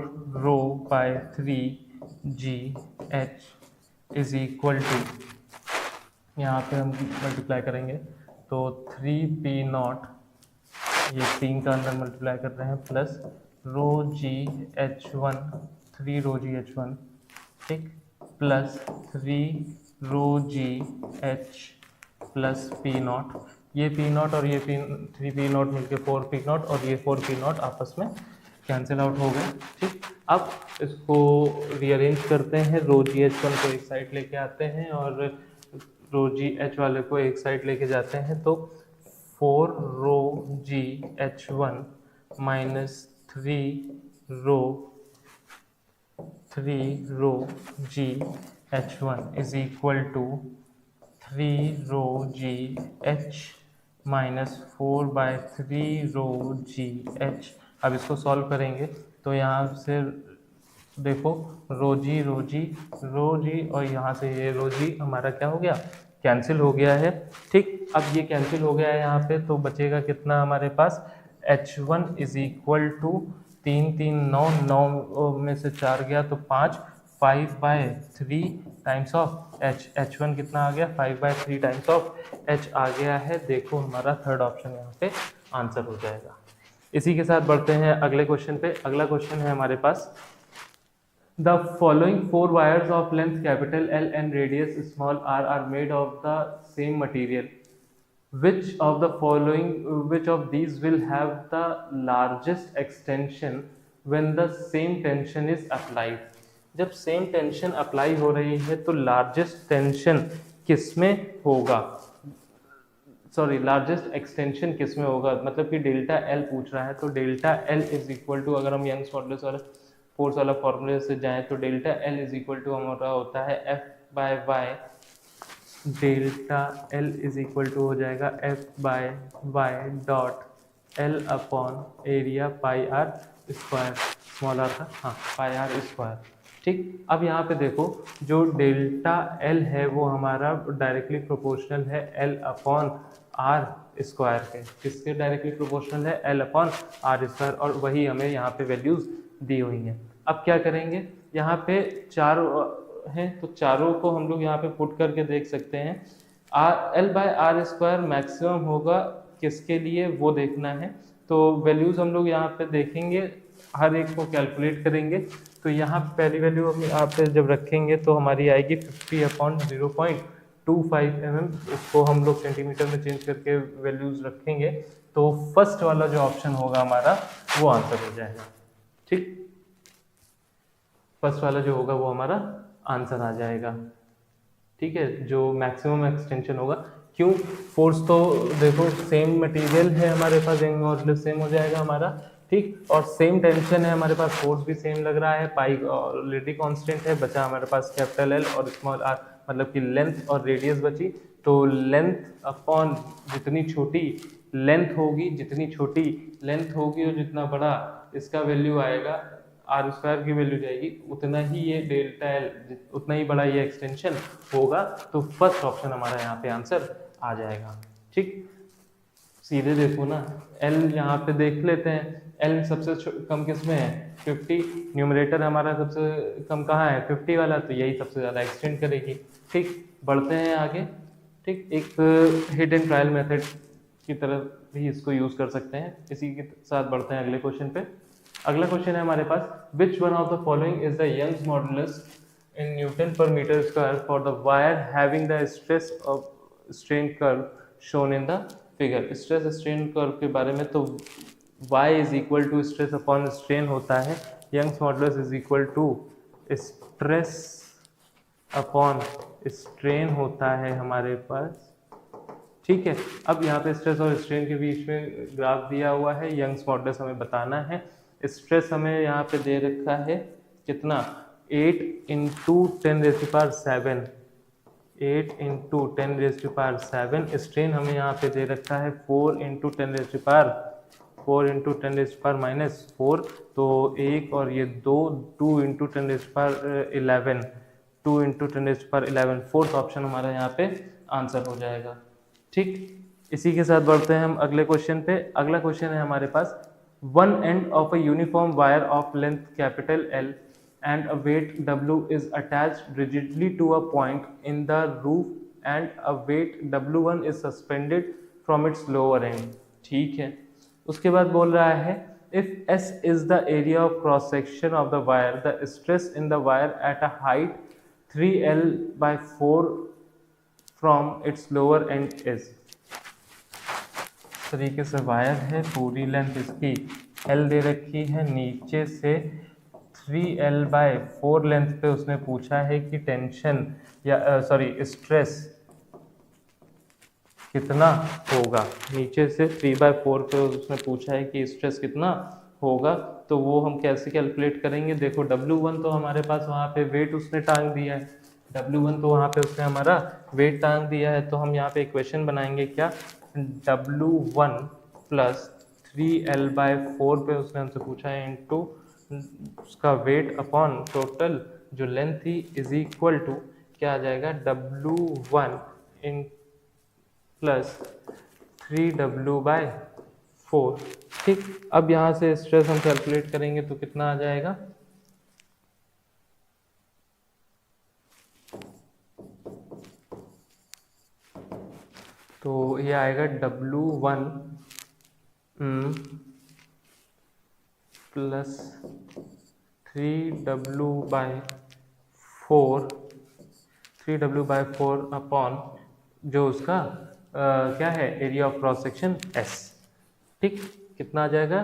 ρ/3 g h is equal to, यहाँ पे हम मल्टीप्लाई करेंगे तो 3P0, ये 3 का अंदर मल्टीप्लाई कर रहे हैं, plus ρg H1 3 ρg H1, ठीक, plus 3 ρg H plus P0, ये P0 और ये 3P0 मिलके 4P0 और ये 4P0 आपस में कैंसिल आउट हो गए, ठीक। अब इसको रीअरेंज करते हैं, ρg H1 को एक साइड लेके आते हैं और ρg H वाले को एक साइड लेके जाते हैं, तो 4 ρg H1 minus 3 ρg H1 is equal to 3 ρg H minus 4/3 ρg H। अब इसको सॉल्व करेंगे तो यहाँ से देखो ρg और यहाँ से ये ρg हमारा क्या हो गया, कैंसिल हो गया है, ठीक। अब ये कैंसिल हो गया है यहाँ पे, तो बचेगा कितना हमारे पास, H1 इज इक्वल टू 3 3 9 9 में से 4 गया तो 5/3 टाइम्स ऑफ H1 कितना आ गया, 5/3 टाइम्स ऑफ H आ गया है। देखो हमारा थर्ड ऑप्शन यहाँ पे आंसर हो जाएगा। इसी के साथ बढ़ते हैं अगले क्वेश्चन पे। अगला क्वेश्चन है हमारे पास, the following 4 wires of length capital L and radius small r are made of the same material, which of these will have the largest extension when the same tension is applied। जब same tension apply हो रही है तो largest tension किसमें होगा, sorry largest extension किस में होगा, मतलब कि डेल्टा एल पूछ रहा है, तो delta L is equal to, अगर हम यंग्स मॉडुलस वाला फोर्स वाला फॉर्मूले से जाएं तो delta L is equal to हमारा होता है F by Y, delta L is equal to हो जाएगा F by Y dot L upon area pi R square, small R था, हाँ पाई आर स्क्वायर। ठीक, अब यहाँ पे देखो जो डेल्टा एल है वो हमारा डायरेक्टली प्रोपोर्शनल है एल अपॉन आर स्क्वायर के, किसके डायरेक्टली प्रोपोर्शनल है, एल अपॉन आर स्क्वायर, और वही हमें यहाँ पे वैल्यूज दी हुई हैं। अब क्या करेंगे, यहाँ पे चार हैं तो चारों को हम लोग यहाँ पे पुट करके देख सकते हैं। R L by R square maximum होगा किसके लिए वो देखना है, तो वैल्यूज हम लोग यहाँ पे देखेंगे, हर एक को कैलकुलेट करेंगे। तो यहाँ पहली वैल्यू हम यहाँ पे जब रखेंगे तो हमारी आएगी 50/0.25 mm, उसको हम लोग सेंटीमीटर में चेंज करके वैल्यूज रखेंगे, तो फर्स्ट वाला जो ऑप्शन होगा हमारा वो आंसर हो जाएगा। ठीक, फर्स्ट वाला जो होगा वो हमारा आंसर आ जाएगा। ठीक है, जो मैक्सिमम एक्सटेंशन होगा, क्यों, फोर्स तो देखो सेम मटेरियल है हमारे पास, यंग मॉडुलस सेम हो जाएगा हमारा। ठीक, और सेम टेंशन है हमारे पास, फोर्स भी सेम लग रहा है, पाई ऑलरेडी कांस्टेंट है, बचा हमारे पास कैपिटल एल और स्मॉल आर, मतलब कि लेंथ और रेडियस बची, तो लेंथ अपॉन जितनी छोटी लेंथ होगी, जितनी छोटी लेंथ होगी और जितना बड़ा इसका वैल्यू आएगा, आर स्क्वायर की वैल्यू जाएगी, उतना ही ये डेल्टा एल, उतना ही बड़ा ये एक्सटेंशन होगा, तो फर्स्ट ऑप्शन हमारा यहाँ पे आंसर आ जाएगा। ठीक, सीधे देखो ना, एल यहाँ पे देख लेते हैं, एल सबसे कम किस में है, 50, न्यूमरेटर हमारा सबसे कम कहाँ है, 50 वाला, तो यही सबसे ज़्यादा एक्सटेंड करेगी। ठीक, बढ़ते हैं आगे। ठीक, एक हिट एंड ट्रायल मेथड की तरफ भी इसको यूज़ कर सकते हैं, इसी के साथ बढ़ते हैं अगले क्वेश्चन पे। अगला क्वेश्चन है हमारे पास, which one of the following is the Young's modulus in newton per metre square for the wire having the stress of strain curve shown in the figure. Stress strain curve के बारे में, तो y is equal to stress upon strain होता है, Young's modulus is equal to stress upon strain होता है हमारे पास। ठीक है, अब यहाँ पे स्ट्रेस और स्ट्रेन के बीच में ग्राफ दिया हुआ है, यंग्स मॉडुलस हमें बताना है। स्ट्रेस हमें यहाँ पे दे रखा है कितना, 8 × 10⁻⁷, 8 × 10⁻⁷। स्ट्रेन हमें यहाँ पे दे रखा है 4 × 10⁻⁻⁴, तो एक और ये दो, 2 × 10⁻11, 2 × 10⁻11, फोर्थ ऑप्शन हमारा यहाँ पे आंसर हो जाएगा। ठीक, इसी के साथ बढ़ते हैं हम अगले क्वेश्चन पे। अगला क्वेश्चन है हमारे पास, one end of a uniform wire of length capital L and a weight W is attached rigidly to a point in the roof and a weight W1 is suspended from its lower end। ठीक है, उसके बाद बोल रहा है, if S is the area of cross section of the wire, the stress in the wire at a height 3L/4 from its lower end is। तरीके से wire है, पूरी लेंथ इसकी L दे रखी है, नीचे से 3L/4 लेंथ पे उसने पूछा है कि टेंशन या सॉरी स्ट्रेस कितना होगा, नीचे से 3/4 पे उसने पूछा है कि स्ट्रेस कितना होगा, तो वो हम कैसे कैलकुलेट करेंगे। देखो W1 तो हमारे पास वहाँ पे वेट उसने टांग दिया है, W1 तो वहाँ पे उसने हमारा वेट टांग दिया है, तो हम यहाँ पे इक्वेशन बनाएंगे क्या, W1 + 3L/4 पे उसने हमसे पूछा है इंटू उसका वेट अपॉन टोटल जो लेंथ थी इज इक्वल टू क्या आ जाएगा, W1 + 3W/4। ठीक, अब यहाँ से स्ट्रेस हम कैलकुलेट करेंगे तो कितना आ जाएगा, तो ये आएगा W1 + 3W/4 अपॉन जो उसका क्या है, area of cross section S। ठीक, कितना आ जाएगा,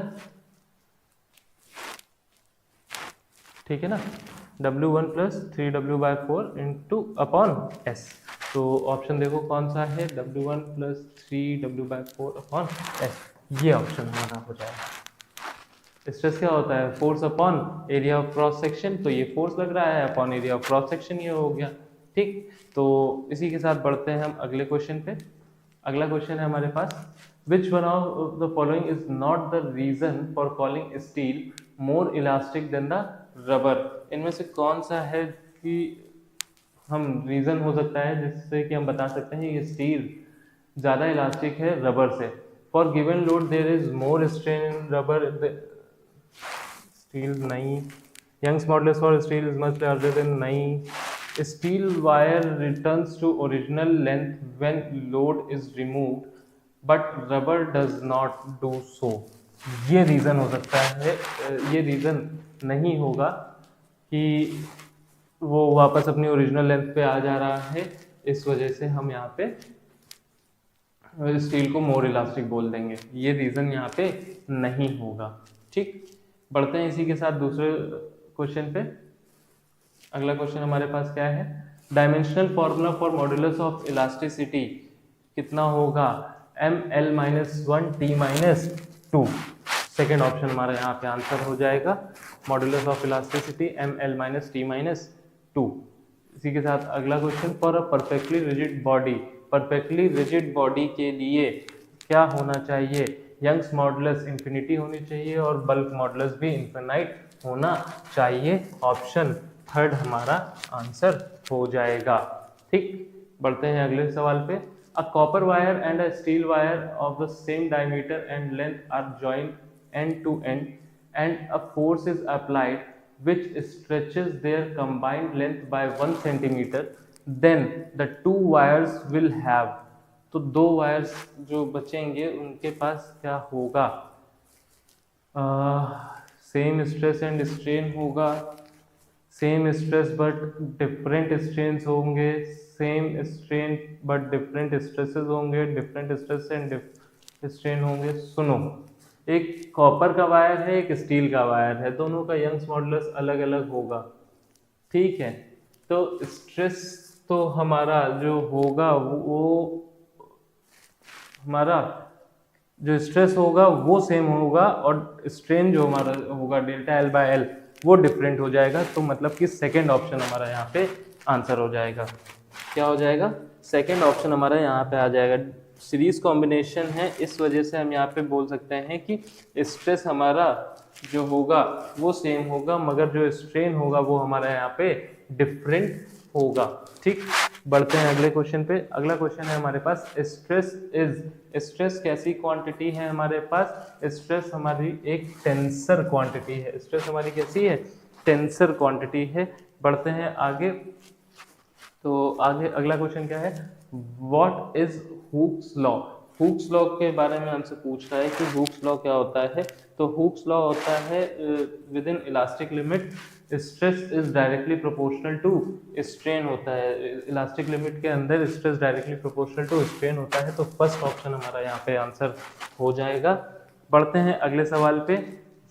ठीक है ना, W1 plus 3W/4 into upon S। तो ऑप्शन देखो कौन सा है, W1 plus 3W/4 upon S, ये ऑप्शन हमारा हो जाएगा। स्ट्रेस क्या होता है, force upon area of cross section, तो ये फोर्स लग रहा है upon area of cross section, ये हो गया। ठीक, तो इसी के साथ बढ़ते हैं हम अगले क्वेश्चन पे। अगला क्वेश्चन है हमारे पास, which one of the following is not the reason for calling steel more elastic than the rubber. इनमें से कौन सा है कि हम रीजन हो सकता है जिससे कि हम बता सकते हैं ये स्टील ज़्यादा इलास्टिक है रबर से। For given load there is more strain in rubber steel, नहीं। Young's modulus for steel is much larger than, नहीं। Steel wire returns to original length when load is removed but rubber does not do so. ये reason हो सकता है, ये reason नहीं होगा कि वो वापस अपनी ओरिजिनल लेंथ पे आ जा रहा है, इस वजह से हम यहाँ पे स्टील को मोर इलास्टिक बोल देंगे, ये रीज़न यहाँ पे नहीं होगा। ठीक, बढ़ते हैं इसी के साथ दूसरे क्वेश्चन पे। अगला क्वेश्चन हमारे पास क्या है, dimensional formula for modulus of elasticity कितना होगा, ML-1 T-2। सेकेंड ऑप्शन हमारा यहाँ पे आंसर हो जाएगा, मॉडुलस ऑफ इलास्टिसिटी ML-T-2। इसी के साथ अगला question, for a perfectly rigid body, perfectly rigid body के लिए क्या होना चाहिए, यंग्स मॉडुलस इंफिनिटी होनी चाहिए और बल्क मॉडुलस भी इन्फिनाइट होना चाहिए। ऑप्शन थर्ड हमारा आंसर हो जाएगा। ठीक, बढ़ते हैं अगले सवाल पे। A copper wire and a steel wire of the same diameter and length are joined end to end and a force is applied which stretches their combined length by 1 centimeter, then the two wires will have, तो दो wires जो बचेंगे उनके पास क्या होगा, same stress and strain होगा, same stress but different strain होंगे, same strain but different stresses होंगे, डिफरेंट स्ट्रेस एंड स्ट्रेन होंगे। सुनो, एक कॉपर का वायर है, एक स्टील का वायर है, दोनों का यंग्स मॉडुलस अलग अलग होगा। ठीक है, तो स्ट्रेस तो हमारा जो होगा वो हमारा जो स्ट्रेस होगा वो सेम होगा और स्ट्रेन जो हमारा होगा डेल्टा L/L वो डिफरेंट हो जाएगा। तो मतलब कि सेकेंड ऑप्शन हमारा यहाँ पे आंसर हो जाएगा। क्या हो जाएगा, सेकेंड ऑप्शन हमारा यहाँ पे आ जाएगा। सीरीज कॉम्बिनेशन है, इस वजह से हम यहाँ पे बोल सकते हैं कि स्ट्रेस हमारा जो होगा वो सेम होगा मगर जो स्ट्रेन होगा वो हमारा यहाँ पे डिफरेंट होगा। ठीक, बढ़ते हैं अगले क्वेश्चन पे। अगला क्वेश्चन है हमारे पास, स्ट्रेस कैसी क्वांटिटी है हमारे पास, स्ट्रेस हमारी एक टेंसर क्वांटिटी है। स्ट्रेस हमारी कैसी है, टेंसर क्वांटिटी है। बढ़ते हैं आगे, तो आगे अगला क्वेश्चन क्या है, what is Hooke's law. Hooke's law के बारे में हमसे पूछ रहा है कि हुक्स लॉ क्या होता है। तो हुक्स लॉ होता है within elastic limit stress is directly proportional to strain होता है। इलास्टिक लिमिट के अंदर stress directly proportional to strain होता है। तो फर्स्ट ऑप्शन हमारा यहाँ पे आंसर हो जाएगा। बढ़ते हैं अगले सवाल पे।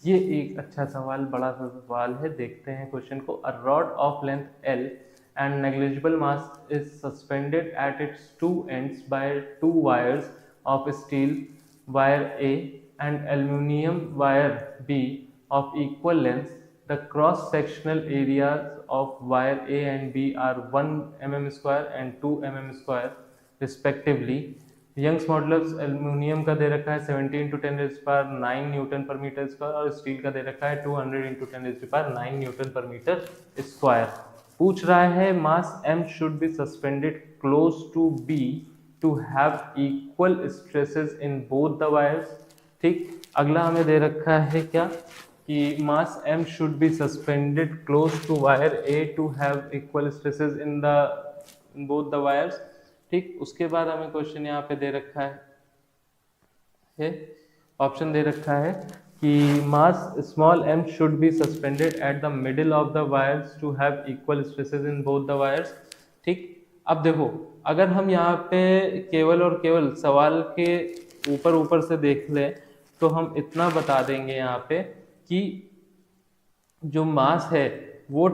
ये एक अच्छा सवाल, बड़ा सा सवाल है, देखते हैं क्वेश्चन को। A rod of length L and negligible mass is suspended at its two ends by two wires of steel, wire A and aluminium wire B of equal length. The cross-sectional areas of wire A and B are 1 mm square and 2 mm square respectively. Young's modulus aluminium का दे रखा है 70 × 10⁹ Newton per metre square और steel का दे रखा है 200 × 10⁹ Newton per metre square. पूछ रहा है mass m should be suspended close to B to have equal stresses in both the wires. ठीक, अगला हमें दे रखा है क्या कि mass m should be suspended close to wire A to have equal stresses in both the wires. ठीक, उसके बाद हमें क्वेश्चन यहाँ पे दे रखा है ऑप्शन दे रखा है कि mass small m should be suspended at the middle of the wires to have equal stresses in both the wires. ठीक, अब देखो, अगर हम यहाँ पे केवल और केवल सवाल के ऊपर ऊपर से देख लें तो हम इतना बता देंगे यहाँ पे कि जो मास है वो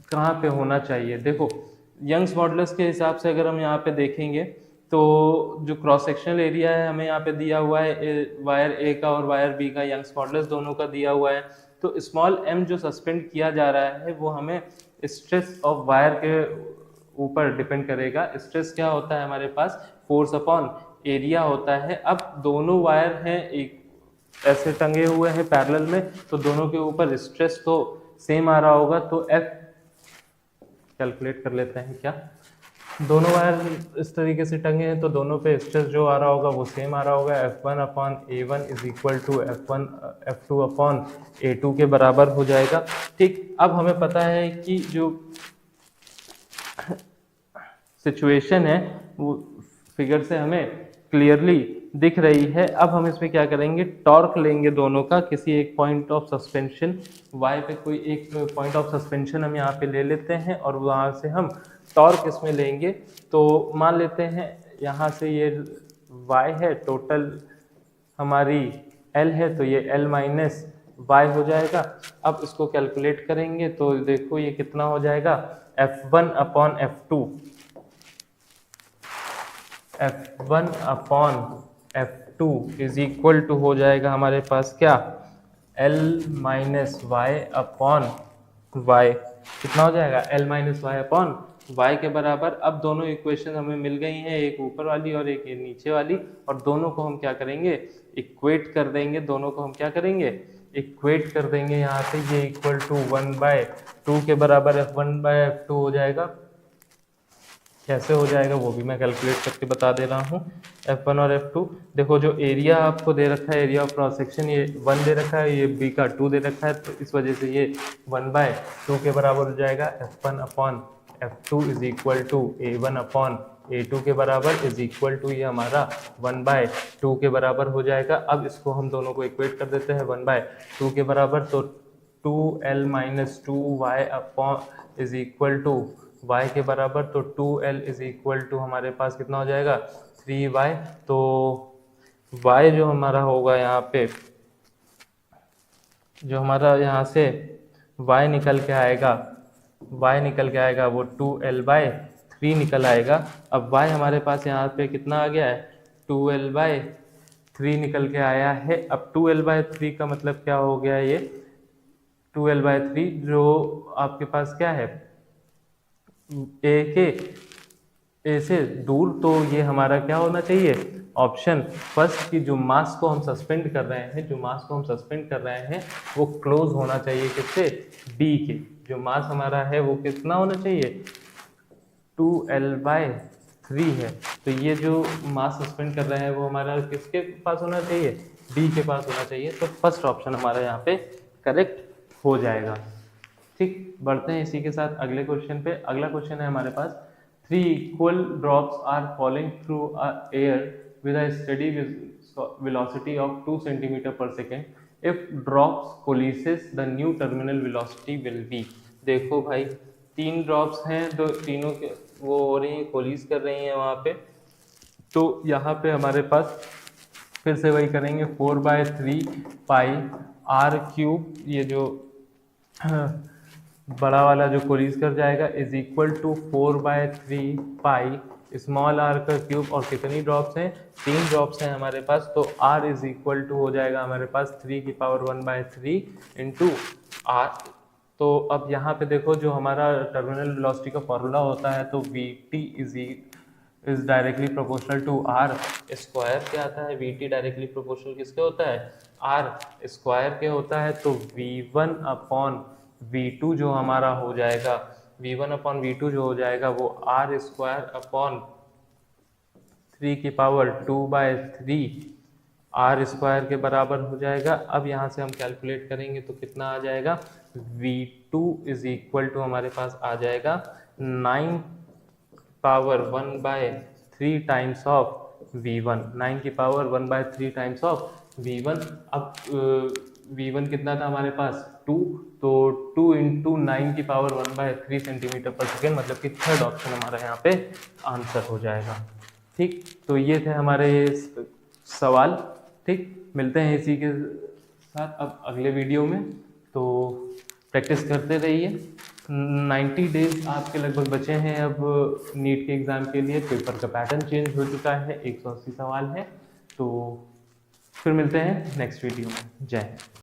कहाँ पे होना चाहिए। देखो यंग्स मॉडुलस के हिसाब से अगर हम यहाँ पे देखेंगे तो जो क्रॉस सेक्शनल एरिया है हमें यहाँ पे दिया हुआ है वायर ए का और वायर बी का, यंग्स मॉडुलस दोनों का दिया हुआ है। तो स्मॉल m जो सस्पेंड किया जा रहा है वो हमें स्ट्रेस ऑफ वायर के ऊपर डिपेंड करेगा। स्ट्रेस क्या होता है हमारे पास, फोर्स अपॉन एरिया होता है। अब दोनों वायर हैं एक ऐसे टंगे हुए हैं पैरेलल में, तो दोनों के ऊपर स्ट्रेस तो सेम आ रहा होगा। तो F कैलकुलेट कर लेते हैं क्या, दोनों वायर इस तरीके से टंगे हैं तो दोनों पे स्ट्रेस जो आ रहा होगा वो सेम आ रहा होगा। F1 upon A1 is equal to F2 upon A2 के बराबर हो जाएगा। ठीक, अब हमें पता है कि जो सिचुएशन है वो फिगर से हमें क्लियरली दिख रही है। अब हम इसमें क्या करेंगे, टॉर्क लेंगे दोनों का किसी एक पॉइंट ऑफ सस्पेंशन y पे, कोई एक पॉइंट ऑफ सस्पेंशन हम यहाँ पे ले लेते हैं और वहाँ से हम टॉर्क इसमें लेंगे। तो मान लेते हैं यहाँ से ये y है, टोटल हमारी l है, तो ये l माइनस y हो जाएगा। अब इसको कैलकुलेट करेंगे तो देखो ये कितना हो जाएगा, F1 upon F2 is equal to हो जाएगा हमारे पास क्या, L minus Y upon Y. कितना हो जाएगा, L minus Y upon Y के बराबर। अब दोनों इक्वेशन हमें मिल गई हैं, एक ऊपर वाली और एक नीचे वाली, और दोनों को हम क्या करेंगे, इक्वेट कर देंगे। दोनों को हम क्या करेंगे, इक्वेट कर देंगे। यहाँ से ये इक्वल टू 1/2 के बराबर F1/F2 हो जाएगा। कैसे हो जाएगा वो भी मैं कैलकुलेट करके बता दे रहा हूँ। F1 और F2, देखो जो एरिया आपको दे रखा है, एरिया ऑफ क्रॉस सेक्शन, ये 1 दे रखा है, ये B का 2 दे रखा है, तो इस वजह से ये 1/2 के बराबर हो जाएगा। F1 upon F2 is equal to A1 upon A2 के बराबर इज इक्वल टू ये हमारा 1/2 के बराबर हो जाएगा। अब इसको हम दोनों को इक्वेट कर देते हैं 1/2 के बराबर, तो 2L minus 2y upon is equal to y के बराबर, तो 2L इज इक्वल टू हमारे पास कितना हो जाएगा, 3y। तो y जो हमारा होगा यहाँ पे, जो हमारा यहाँ से y निकल के आएगा, वो 2L/3 निकल आएगा। अब y हमारे पास यहाँ पे कितना आ गया है, 2L/3 निकल के आया है। अब 2L/3 का मतलब क्या हो गया, ये 2L/3 जो आपके पास क्या है, ए से दूर, तो ये हमारा क्या होना चाहिए, ऑप्शन फर्स्ट की जो मास को हम सस्पेंड कर रहे हैं, वो क्लोज होना चाहिए किससे, बी के। जो मास हमारा है वो कितना होना चाहिए, 2L/3 है। तो ये जो मास सस्पेंड कर रहे हैं वो हमारा किसके पास होना चाहिए, बी के पास होना चाहिए। तो फर्स्ट ऑप्शन हमारा यहाँ पे करेक्ट हो जाएगा। ठीक, बढ़ते हैं इसी के साथ अगले क्वेश्चन पे। अगला क्वेश्चन है हमारे पास, 3 equal drops are falling through air with a steady velocity of 2 centimeter per second. If drops collises, the new terminal velocity will be। देखो भाई 3 ड्रॉप्स हैं, तो तीनों के वो हो रही है, कोलिस कर रही हैं वहाँ पे। तो यहाँ पे हमारे पास फिर से वही करेंगे, 4/3 पाई r3, ये जो बड़ा वाला जो कोलिस कर जाएगा, is equal to 4/3 pi small are का क्यूब। और कितनी ड्रॉप्स हैं, 3 ड्रॉप्स हैं हमारे पास। तो r इज इक्वल टू हो जाएगा हमारे पास 3⁻⁴ इंटू r। तो अब यहाँ पे देखो जो हमारा टर्मिनल वेलोसिटी का फॉर्मूला होता है, तो Vt is directly proportional to r square. क्या आता है, Vt डायरेक्टली प्रोपोर्शनल किसके होता है, r स्क्वायर के होता है। तो V1 अपॉन V2 जो हमारा हो जाएगा, V1 अपॉन V2 जो हो जाएगा वो r square upon 3⁻²/3 r square के बराबर हो जाएगा। अब यहाँ से हम कैलकुलेट करेंगे तो कितना आ जाएगा, V2 इज इक्वल टू हमारे पास आ जाएगा 9⁻⁴ times of V1, 9⁻⁴ times of V1। अब V1 कितना था हमारे पास, 2, तो 2 इंटू 9⁻⁴ सेंटीमीटर पर सेकेंड, मतलब कि थर्ड ऑप्शन हमारा यहाँ पे आंसर हो जाएगा। ठीक, तो ये थे हमारे सवाल। ठीक, मिलते हैं इसी के साथ अब अगले वीडियो में। तो प्रैक्टिस करते रहिए। 90 डेज आपके लगभग बचे हैं अब नीट के एग्ज़ाम के लिए। पेपर का पैटर्न चेंज हो चुका है, 180 सवाल है। तो फिर मिलते हैं नेक्स्ट वीडियो में। जय हिंद।